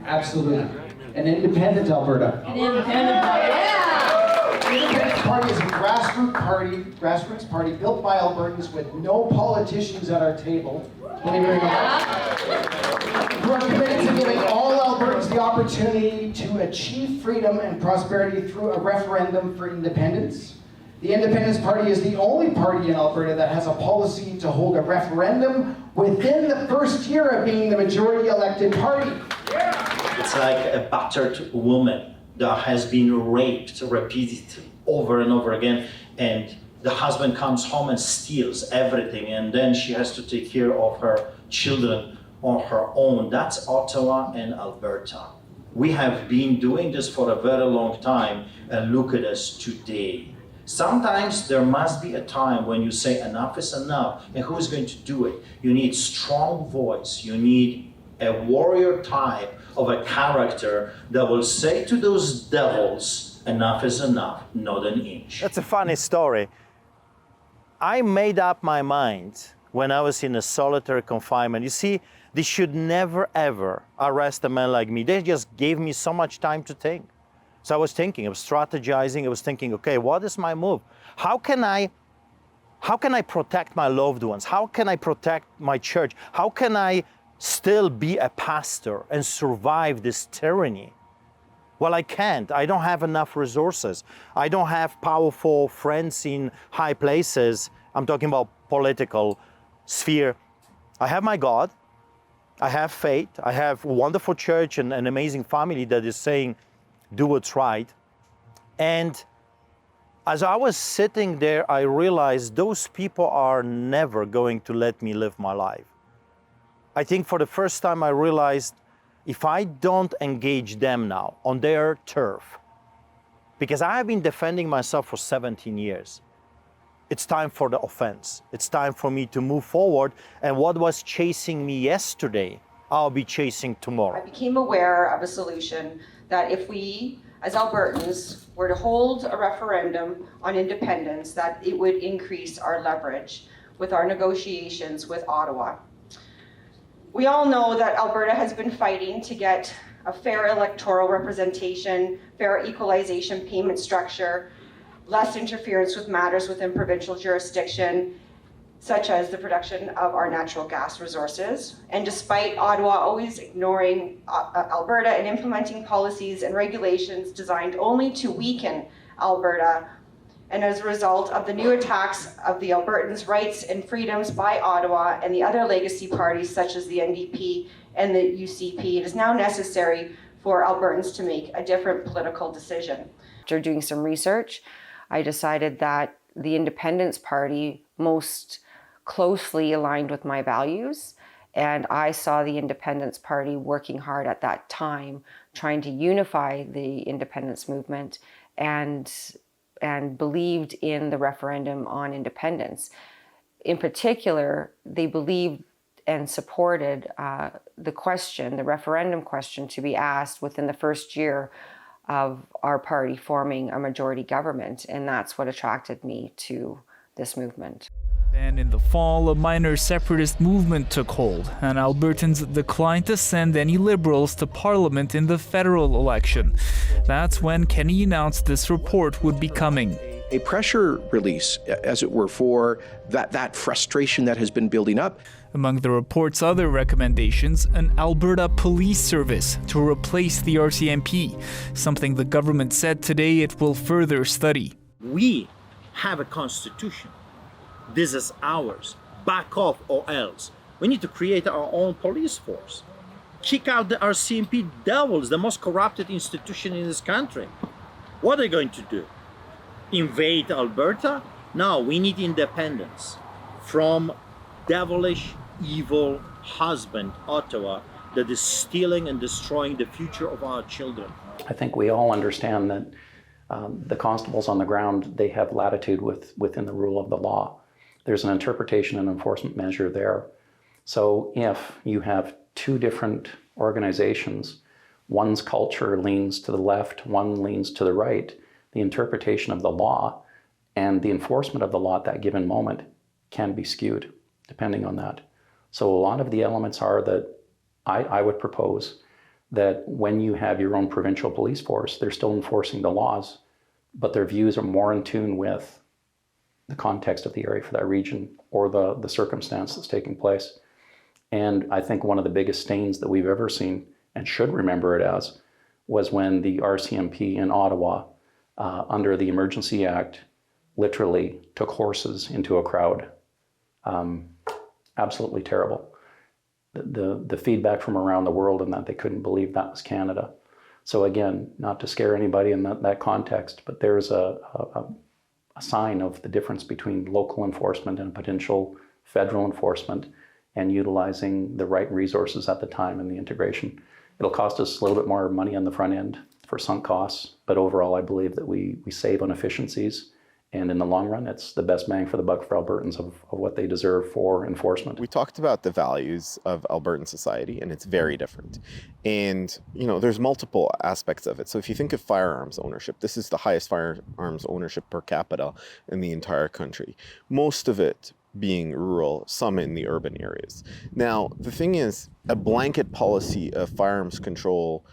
Absolutely. An independent Alberta. An independent Alberta. Yeah! Party is a grassroots party built by Albertans with no politicians at our table. Believe it or not. We're committed to giving all Albertans the opportunity to achieve freedom and prosperity through a referendum for independence. The Independence Party is the only party in Alberta that has a policy to hold a referendum within the first year of being the majority elected party. It's like a battered woman that has been raped repeatedly over and over again, and the husband comes home and steals everything, and then she has to take care of her children on her own. That's Ottawa and Alberta. We have been doing this for a very long time, and look at us today. Sometimes there must be a time when you say enough is enough, and who is going to do it? You need strong voice, you need a warrior type of a character that will say to those devils, enough is enough, not an inch. That's a funny story. I made up my mind when I was in a solitary confinement. You see, they should never ever arrest a man like me. They just gave me so much time to think. So I was thinking, I was strategizing, I was thinking, okay, what is my move? How can I protect my loved ones? How can I protect my church? How can I still be a pastor and survive this tyranny? Well, I can't. I don't have enough resources. I don't have powerful friends in high places. I'm talking about political sphere. I have my God. I have faith. I have a wonderful church and an amazing family that is saying, do what's right. And as I was sitting there, I realized those people are never going to let me live my life. I think for the first time I realized if I don't engage them now on their turf, because I have been defending myself for 17 years, it's time for the offense. It's time for me to move forward. And what was chasing me yesterday, I'll be chasing tomorrow. I became aware of a solution that if we, as Albertans, were to hold a referendum on independence, that it would increase our leverage with our negotiations with Ottawa. We all know that Alberta has been fighting to get a fair electoral representation, fair equalization payment structure, less interference with matters within provincial jurisdiction, such as the production of our natural gas resources. And despite Ottawa always ignoring Alberta and implementing policies and regulations designed only to weaken Alberta, and as a result of the new attacks of the Albertans' rights and freedoms by Ottawa and the other legacy parties such as the NDP and the UCP, it is now necessary for Albertans to make a different political decision. After doing some research, I decided that the Independence Party most closely aligned with my values, and I saw the Independence Party working hard at that time, trying to unify the independence movement and believed in the referendum on independence. In particular, they believed and supported the referendum question to be asked within the first year of our party forming a majority government, and that's what attracted me to this movement. Then in the fall, a minor separatist movement took hold, and Albertans declined to send any Liberals to Parliament in the federal election. That's when Kenney announced this report would be coming. A pressure release, as it were, for that frustration that has been building up. Among the report's other recommendations, an Alberta police service to replace the RCMP, something the government said today it will further study. We have a constitution. This is ours. Back off or else. We need to create our own police force. Kick out the RCMP devils, the most corrupted institution in this country. What are they going to do? Invade Alberta? No, we need independence from devilish, evil husband, Ottawa, that is stealing and destroying the future of our children. I think we all understand that the constables on the ground, they have latitude within the rule of the law. There's an interpretation and enforcement measure there. So if you have two different organizations, one's culture leans to the left, one leans to the right, the interpretation of the law and the enforcement of the law at that given moment can be skewed depending on that. So a lot of the elements are that I would propose that when you have your own provincial police force, they're still enforcing the laws, but their views are more in tune with the context of the area for that region or the circumstance that's taking place. And I think one of the biggest stains that we've ever seen, and should remember it as, was when the RCMP in Ottawa, under the Emergency Act, literally took horses into a crowd. Absolutely terrible. The feedback from around the world and that they couldn't believe that was Canada. So again, not to scare anybody in that context, but there's a sign of the difference between local enforcement and potential federal enforcement and utilizing the right resources at the time in the integration. It'll cost us a little bit more money on the front end for sunk costs, but overall I believe that we save on efficiencies, and in the long run it's the best bang for the buck for Albertans of what they deserve for enforcement. We talked about the values of Albertan society, and it's very different. And, you know, there's multiple aspects of it. So if you think of firearms ownership, this is the highest firearms ownership per capita in the entire country. Most of it being rural, some in the urban areas. Now, the thing is, a blanket policy of firearms control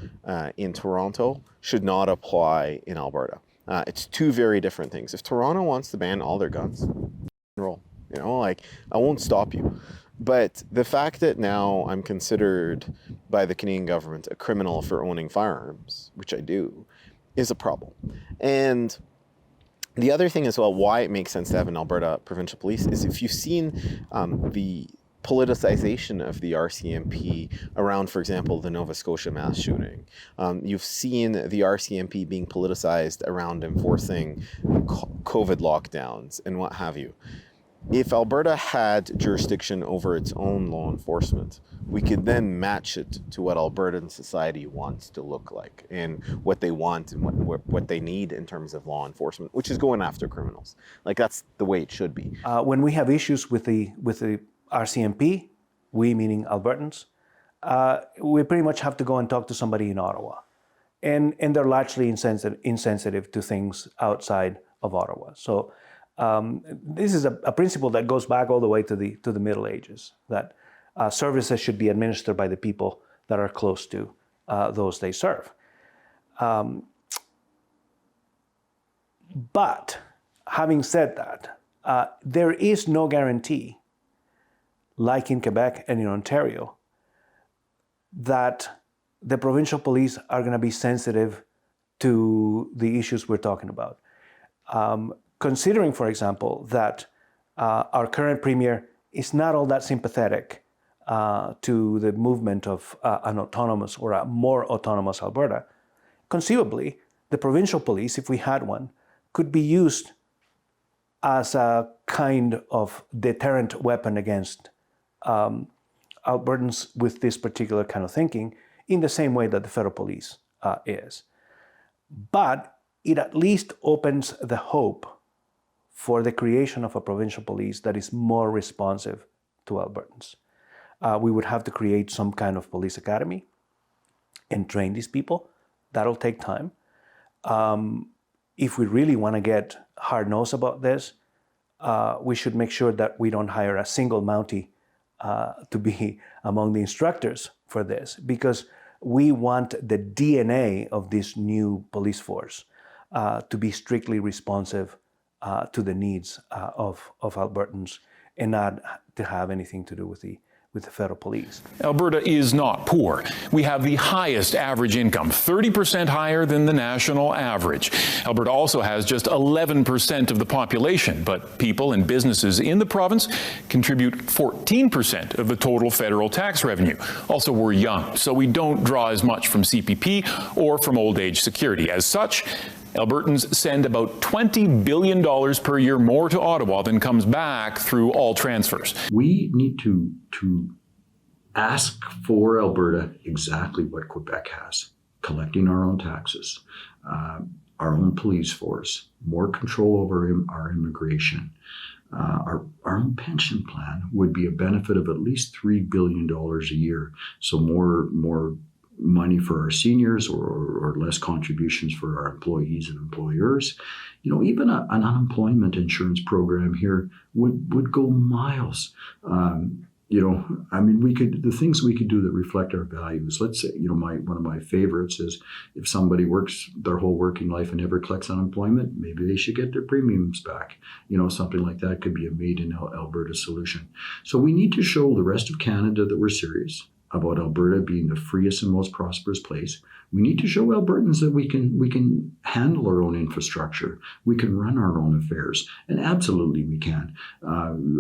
in Toronto should not apply in Alberta. It's two very different things. If Toronto wants to ban all their guns, roll. You know, like, I won't stop you. But the fact that now I'm considered by the Canadian government a criminal for owning firearms, which I do, is a problem. And the other thing as well, why it makes sense to have an Alberta provincial police, is if you've seen the politicization of the RCMP around, for example, the Nova Scotia mass shooting. You've seen the RCMP being politicized around enforcing COVID lockdowns and what have you. If Alberta had jurisdiction over its own law enforcement, we could then match it to what Albertan society wants to look like and what they want and what they need in terms of law enforcement, which is going after criminals. Like, that's the way it should be. When we have issues with the RCMP, we meaning Albertans, we pretty much have to go and talk to somebody in Ottawa. And they're largely insensitive to things outside of Ottawa. So this is a principle that goes back all the way to the Middle Ages, that services should be administered by the people that are close to those they serve. But having said that, there is no guarantee, like in Quebec and in Ontario, that the provincial police are going to be sensitive to the issues we're talking about. Considering, for example, that our current premier is not all that sympathetic to the movement of an autonomous or a more autonomous Alberta, conceivably, the provincial police, if we had one, could be used as a kind of deterrent weapon against Albertans with this particular kind of thinking, in the same way that the federal police is. But it at least opens the hope for the creation of a provincial police that is more responsive to Albertans. We would have to create some kind of police academy and train these people. That'll take time. If we really want to get hard-nosed about this, we should make sure that we don't hire a single Mountie to be among the instructors for this, because we want the DNA of this new police force to be strictly responsive to the needs of Albertans and not to have anything to do with the federal police. Alberta is not poor. We have the highest average income, 30% higher than the national average. Alberta also has just 11% of the population, but people and businesses in the province contribute 14% of the total federal tax revenue. Also, we're young, so we don't draw as much from CPP or from old age security. As such, Albertans send about $20 billion per year more to Ottawa than comes back through all transfers. We need to ask for Alberta exactly what Quebec has: collecting our own taxes, our own police force, more control over our immigration. Our own pension plan would be a benefit of at least $3 billion a year. So more money for our seniors, or less contributions for our employees and employers. You know, even an unemployment insurance program here would go miles. I mean, the things we could do that reflect our values. Let's say, one of my favorites is if somebody works their whole working life and never collects unemployment, maybe they should get their premiums back. Something like that could be a made in Alberta solution. So we need to show the rest of Canada that we're serious about Alberta being the freest and most prosperous place. We need to show Albertans that we can handle our own infrastructure. We can run our own affairs, and absolutely we can.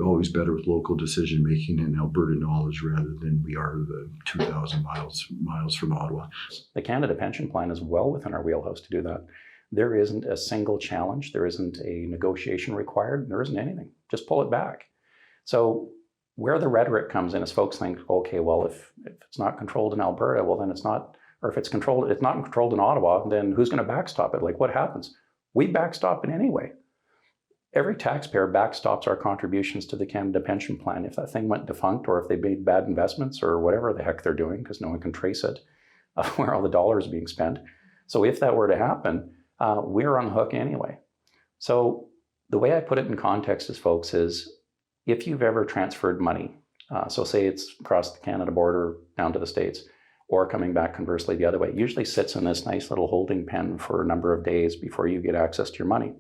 Always better with local decision making and Alberta knowledge rather than we are the 2,000 miles from Ottawa. The Canada Pension Plan is well within our wheelhouse to do that. There isn't a single challenge. There isn't a negotiation required. There isn't anything. Just pull it back. So where the rhetoric comes in is folks think, okay, well, if it's not controlled in Alberta, well, then it's not, or if it's not controlled in Ottawa, then who's going to backstop it? Like, what happens? We backstop it anyway. Every taxpayer backstops our contributions to the Canada Pension Plan. If that thing went defunct, or if they made bad investments, or whatever the heck they're doing, because no one can trace it, where all the dollars are being spent. So if that were to happen, we're on the hook anyway. So the way I put it in context is, folks, is if you've ever transferred money, so say it's across the Canada border down to the States, or coming back conversely the other way, it usually sits in this nice little holding pen for a number of days before you get access to your money.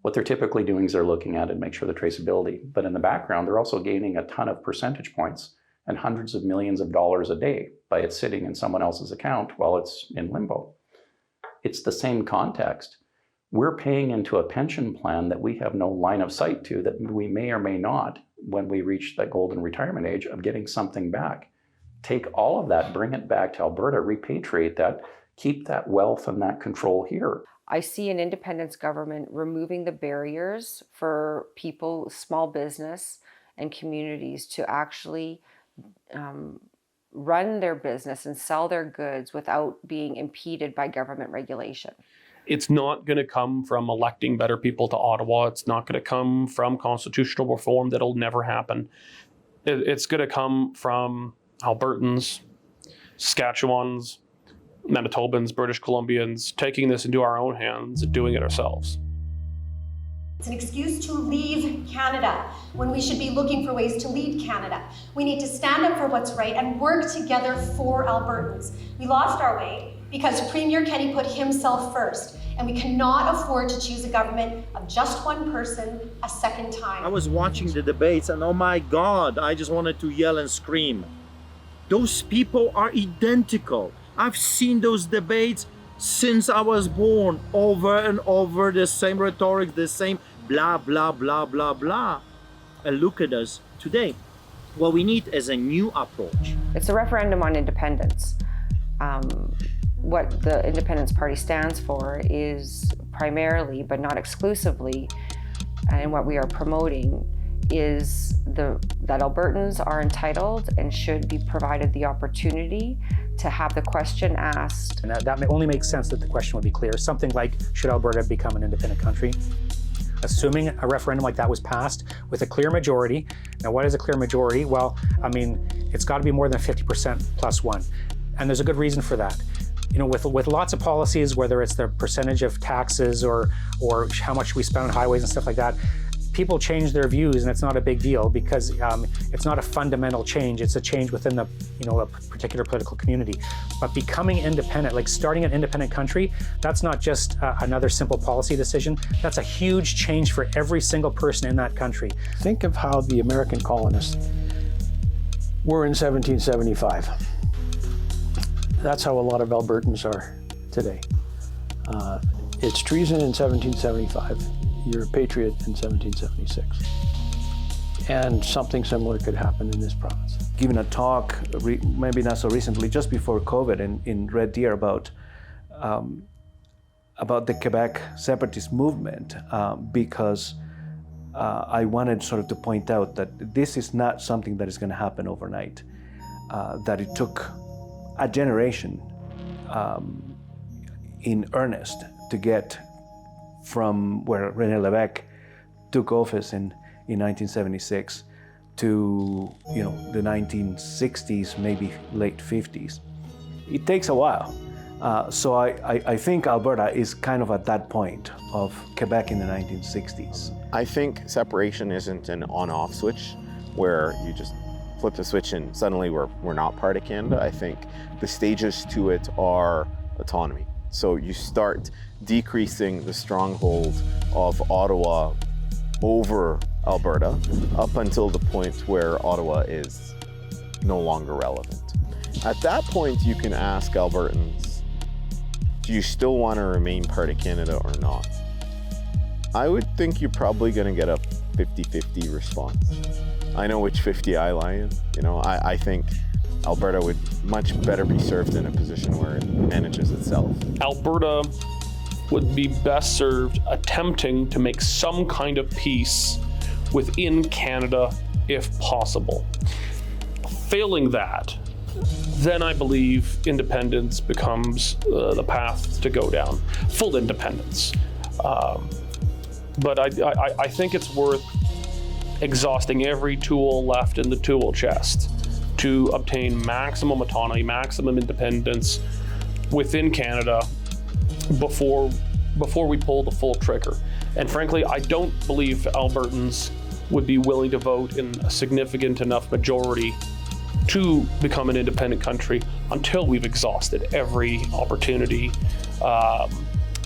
What they're typically doing is they're looking at it and make sure the traceability, but in the background, they're also gaining a ton of percentage points and hundreds of millions of dollars a day by it sitting in someone else's account while it's in limbo. It's the same context. We're paying into a pension plan that we have no line of sight to, that we may or may not, when we reach that golden retirement age, of getting something back. Take all of that, bring it back to Alberta, repatriate that, keep that wealth and that control here. I see an independence government removing the barriers for people, small business and communities to actually run their business and sell their goods without being impeded by government regulation. It's not going to come from electing better people to Ottawa. It's not going to come from constitutional reform. That'll never happen. It's going to come from Albertans, Saskatchewans, Manitobans, British Columbians, taking this into our own hands and doing it ourselves. It's an excuse to leave Canada when we should be looking for ways to lead Canada. We need to stand up for what's right and work together for Albertans. We lost our way because Premier Kenney put himself first, and we cannot afford to choose a government of just one person a second time. I was watching the debates and oh my God, I just wanted to yell and scream. Those people are identical. I've seen those debates since I was born, over and over, the same rhetoric, the same blah, blah, blah, blah, blah. And look at us today. What we need is a new approach. It's a referendum on independence. What the Independence Party stands for is primarily, but not exclusively, and what we are promoting is that Albertans are entitled and should be provided the opportunity to have the question asked. And that only makes sense that the question would be clear. Something like, should Alberta become an independent country? Assuming a referendum like that was passed with a clear majority. Now, what is a clear majority? Well, I mean, it's got to be more than 50% plus one. And there's a good reason for that. You know, with lots of policies, whether it's the percentage of taxes or how much we spend on highways and stuff like that, people change their views, and it's not a big deal because it's not a fundamental change. It's a change within the, a particular political community. But becoming independent, like starting an independent country, that's not just another simple policy decision. That's a huge change for every single person in that country. Think of how the American colonists were in 1775. That's how a lot of Albertans are today. It's treason in 1775. You're a patriot in 1776. And something similar could happen in this province. Given a talk, maybe not so recently, just before COVID in Red Deer about the Quebec separatist movement, because I wanted sort of to point out that this is not something that is going to happen overnight, that it took a generation in earnest to get from where René Lévesque took office in 1976 to the 1960s, maybe late 50s. It takes a while. So I think Alberta is kind of at that point of Quebec in the 1960s. I think separation isn't an on-off switch where you just flip the switch and suddenly we're not part of Canada. I think the stages to it are autonomy. So you start decreasing the stronghold of Ottawa over Alberta up until the point where Ottawa is no longer relevant. At that point, you can ask Albertans, do you still want to remain part of Canada or not? I would think you're probably going to get a 50-50 response. I know which 50 I lie in. You know, I think Alberta would much better be served in a position where it manages itself. Alberta would be best served attempting to make some kind of peace within Canada if possible. Failing that, then I believe independence becomes the path to go down, full independence. But I think it's worth exhausting every tool left in the tool chest to obtain maximum autonomy, maximum independence within Canada before we pull the full trigger. And frankly, I don't believe Albertans would be willing to vote in a significant enough majority to become an independent country until we've exhausted every opportunity,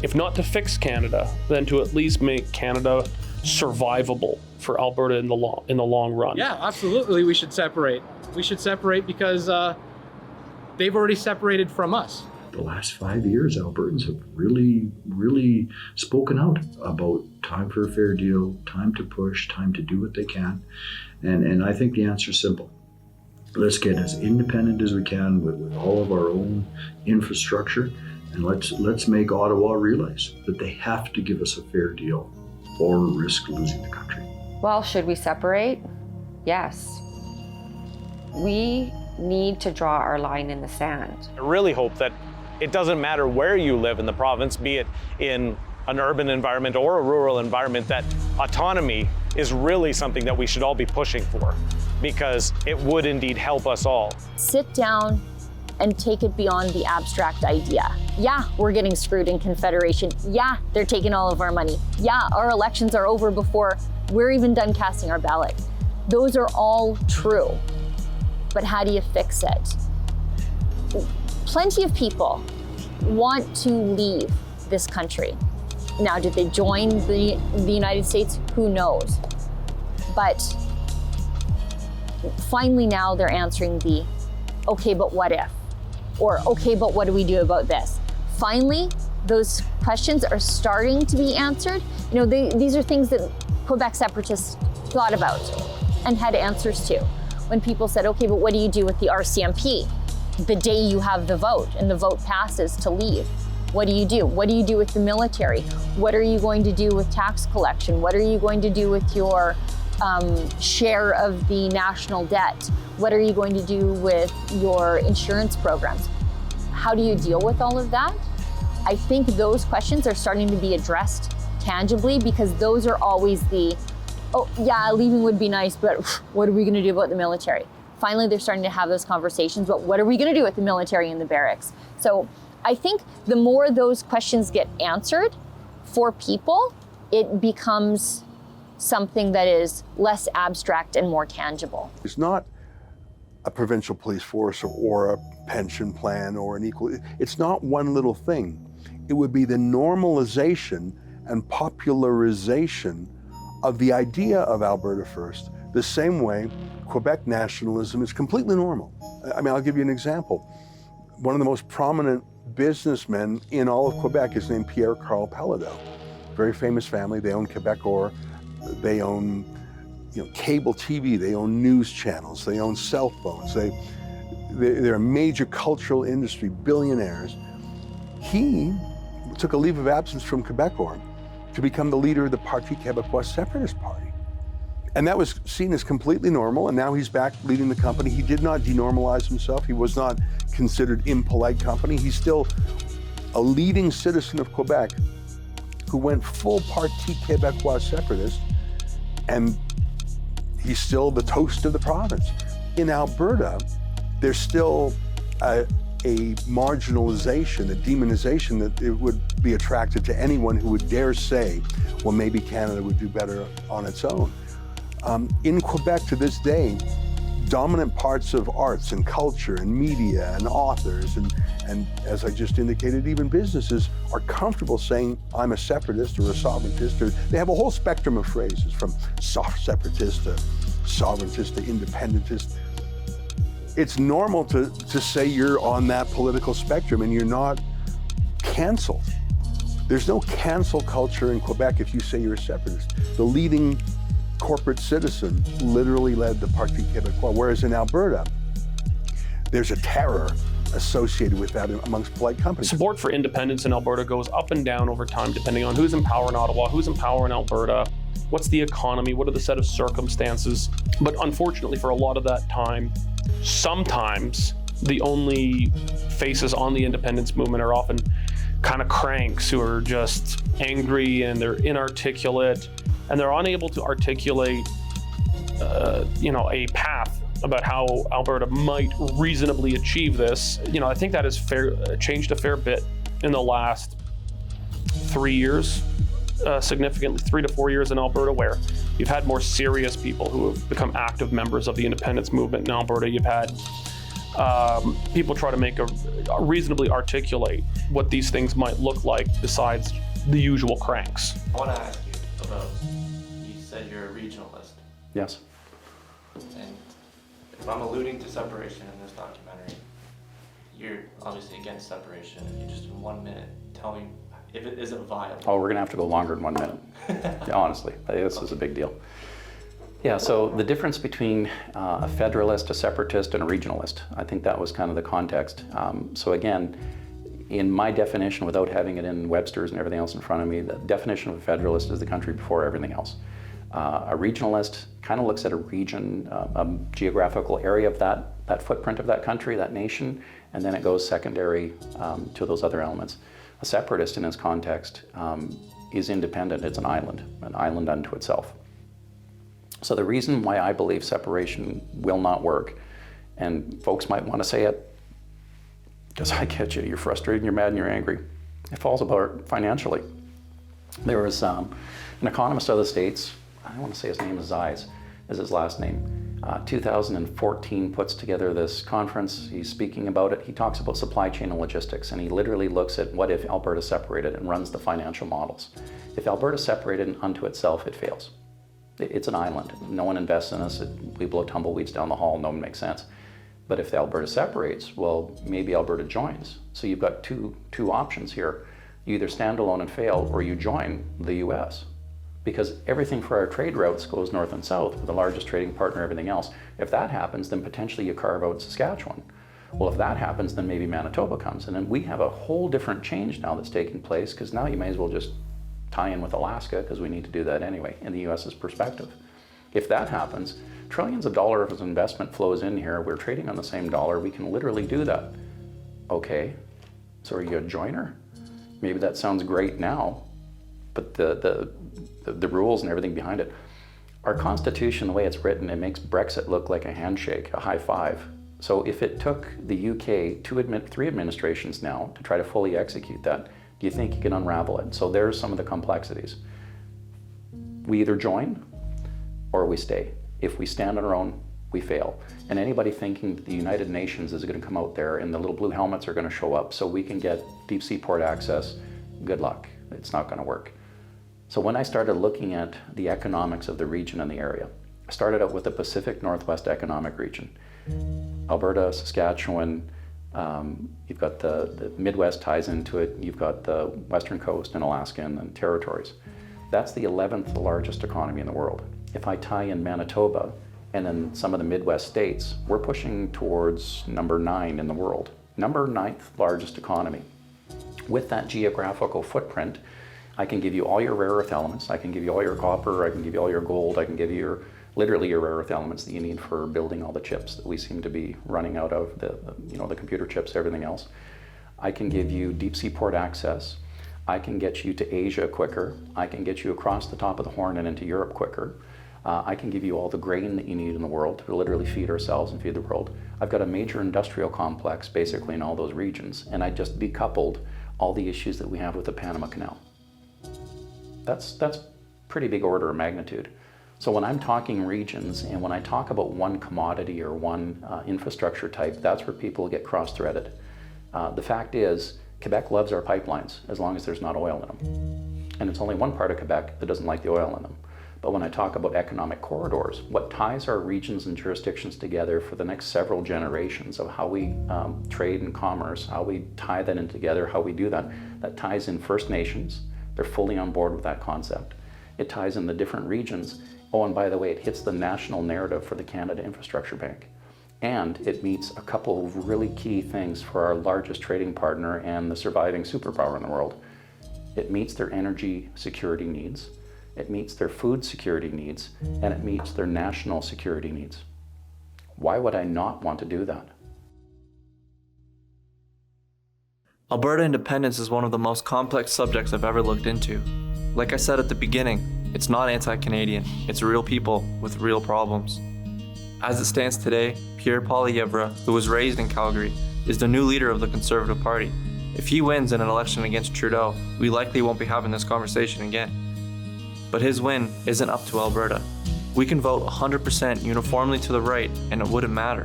if not to fix Canada, then to at least make Canada survivable for Alberta in the long run. Yeah, absolutely. We should separate. We should separate because they've already separated from us. The last 5 years, Albertans have really spoken out about time for a fair deal, time to push, time to do what they can. And I think the answer is simple. Let's get as independent as we can with all of our own infrastructure, and let's make Ottawa realize that they have to give us a fair deal or risk losing the country. Well, should we separate? Yes. We need to draw our line in the sand. I really hope that it doesn't matter where you live in the province, be it in an urban environment or a rural environment, that autonomy is really something that we should all be pushing for, because it would indeed help us all. Sit down and take it beyond the abstract idea. Yeah, we're getting screwed in Confederation. Yeah, they're taking all of our money. Yeah, our elections are over before we're even done casting our ballot. Those are all true. But how do you fix it? Plenty of people want to leave this country. Now, did they join the United States? Who knows? But finally now they're answering the, okay, but what if? Or, okay, but what do we do about this? Finally, those questions are starting to be answered. You know, these are things that Quebec separatists thought about and had answers to. When people said, okay, but what do you do with the RCMP? The day you have the vote and the vote passes to leave, what do you do? What do you do with the military? What are you going to do with tax collection? What are you going to do with your share of the national debt? What are you going to do with your insurance programs? How do you deal with all of that? I think those questions are starting to be addressed tangibly, because those are always the, oh yeah, leaving would be nice, but what are we going to do about the military? Finally, they're starting to have those conversations, but what are we going to do with the military and the barracks? So I think the more those questions get answered for people, it becomes something that is less abstract and more tangible. It's not a provincial police force or a pension plan or an equal, it's not one little thing. It would be the normalization and popularization of the idea of Alberta First, the same way Quebec nationalism is completely normal. I mean, I'll give you an example. One of the most prominent businessmen in all of Quebec is named Pierre Carl Pelladeau. Very famous family. They own Quebecor. They own, cable TV. They own news channels. They own cell phones. They're a major cultural industry, billionaires. He took a leave of absence from Quebecor to become the leader of the Parti Québécois Separatist Party. And that was seen as completely normal, and now he's back leading the company. He did not denormalize himself. He was not considered impolite company. He's still a leading citizen of Quebec who went full Parti Québécois separatist, and he's still the toast of the province. In Alberta, there's still a marginalization, a demonization that it would be attracted to anyone who would dare say, well, maybe Canada would do better on its own. In Quebec to this day, dominant parts of arts and culture and media and authors and as I just indicated, even businesses are comfortable saying, I'm a separatist or a sovereigntist, or they have a whole spectrum of phrases from soft separatist to sovereigntist to independentist. It's normal to say you're on that political spectrum and you're not canceled. There's no cancel culture in Quebec if you say you're a separatist. The leading corporate citizen literally led the Parti Québécois, whereas in Alberta, there's a terror associated with that amongst polite companies. Support for independence in Alberta goes up and down over time depending on who's in power in Ottawa, who's in power in Alberta, what's the economy, what are the set of circumstances. But unfortunately for a lot of that time, sometimes the only faces on the independence movement are often kind of cranks who are just angry and they're inarticulate and they're unable to articulate a path about how Alberta might reasonably achieve this. I think that has changed a fair bit in the last 3 years, significantly 3 to 4 years in Alberta, where you've had more serious people who have become active members of the independence movement in Alberta. You've had people try to make a reasonably articulate what these things might look like besides the usual cranks. I want to ask you about, you said you're a regionalist. Yes. And if I'm alluding to separation in this documentary, you're obviously against separation. If you just in 1 minute tell me if it isn't viable. Oh, we're gonna have to go longer than 1 minute. Yeah, honestly, this is a big deal. Yeah, so the difference between a federalist, a separatist, and a regionalist, I think that was kind of the context. So again, in my definition, without having it in Webster's and everything else in front of me, the definition of a federalist is the country before everything else. A regionalist kind of looks at a region, a geographical area of that footprint of that country, that nation, and then it goes secondary to those other elements. A separatist in its context is independent. It's an island unto itself. So the reason why I believe separation will not work, and folks might want to say it, because I get you, you're frustrated, you're mad, and you're angry. It falls apart financially. There was an economist out of the States, I want to say his name is Zais, is his last name. 2014 puts together this conference. He's speaking about it. He talks about supply chain and logistics, and he literally looks at what if Alberta separated and runs the financial models. If Alberta separated unto itself, it fails. It's an island. No one invests in us. We blow tumbleweeds down the hall. No one makes sense. But if Alberta separates, well, maybe Alberta joins. So you've got two options here. You either stand alone and fail, or you join the U.S. Because everything for our trade routes goes north and south, with the largest trading partner, everything else. If that happens, then potentially you carve out Saskatchewan. Well, if that happens, then maybe Manitoba comes. And then we have a whole different change now that's taking place, because now you may as well just tie in with Alaska, because we need to do that anyway, in the US's perspective. If that happens, trillions of dollars of investment flows in here, we're trading on the same dollar, we can literally do that. Okay, so are you a joiner? Maybe that sounds great now, but the rules and everything behind it. Our Constitution, the way it's written, it makes Brexit look like a handshake, a high five. So if it took the UK 3 administrations now to try to fully execute that, do you think you can unravel it? So there's some of the complexities. We either join or we stay. If we stand on our own, we fail. And anybody thinking that the United Nations is going to come out there and the little blue helmets are going to show up so we can get deep sea port access, good luck. It's not going to work. So when I started looking at the economics of the region and the area, I started out with the Pacific Northwest Economic Region. Alberta, Saskatchewan, you've got the Midwest ties into it, you've got the Western Coast and Alaska and territories. That's the 11th largest economy in the world. If I tie in Manitoba and then some of the Midwest states, we're pushing towards number 9 in the world. Number 9th largest economy. With that geographical footprint, I can give you all your rare earth elements, I can give you all your copper, I can give you all your gold, I can give you literally your rare earth elements that you need for building all the chips that we seem to be running out of, the computer chips, everything else. I can give you deep sea port access. I can get you to Asia quicker. I can get you across the top of the Horn and into Europe quicker. I can give you all the grain that you need in the world to literally feed ourselves and feed the world. I've got a major industrial complex basically in all those regions, and I just decoupled all the issues that we have with the Panama Canal. That's pretty big order of magnitude. So when I'm talking regions and when I talk about one commodity or one infrastructure type, that's where people get cross-threaded. The fact is, Quebec loves our pipelines as long as there's not oil in them. And it's only one part of Quebec that doesn't like the oil in them. But when I talk about economic corridors, what ties our regions and jurisdictions together for the next several generations of how we trade and commerce, how we tie that in together, how we do that, that ties in First Nations. They're fully on board with that concept. It ties in the different regions. Oh, and by the way, it hits the national narrative for the Canada Infrastructure Bank. And it meets a couple of really key things for our largest trading partner and the surviving superpower in the world. It meets their energy security needs, it meets their food security needs, and it meets their national security needs. Why would I not want to do that? Alberta independence is one of the most complex subjects I've ever looked into. Like I said at the beginning, it's not anti-Canadian, it's real people with real problems. As it stands today, Pierre Poilievre, who was raised in Calgary, is the new leader of the Conservative Party. If he wins in an election against Trudeau, we likely won't be having this conversation again. But his win isn't up to Alberta. We can vote 100% uniformly to the right and it wouldn't matter.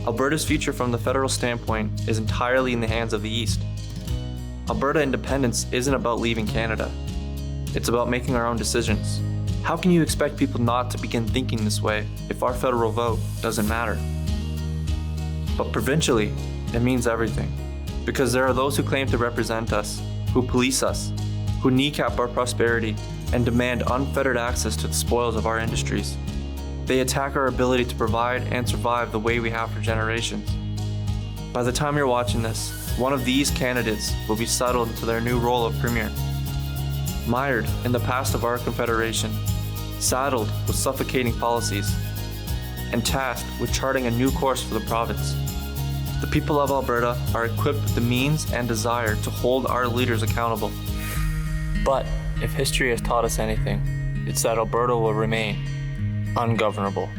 Alberta's future from the federal standpoint is entirely in the hands of the East. Alberta independence isn't about leaving Canada. It's about making our own decisions. How can you expect people not to begin thinking this way if our federal vote doesn't matter? But provincially, it means everything. Because there are those who claim to represent us, who police us, who kneecap our prosperity and demand unfettered access to the spoils of our industries. They attack our ability to provide and survive the way we have for generations. By the time you're watching this, one of these candidates will be settled into their new role of premier. Mired in the past of our confederation, saddled with suffocating policies, and tasked with charting a new course for the province. The people of Alberta are equipped with the means and desire to hold our leaders accountable. But if history has taught us anything, it's that Alberta will remain ungovernable.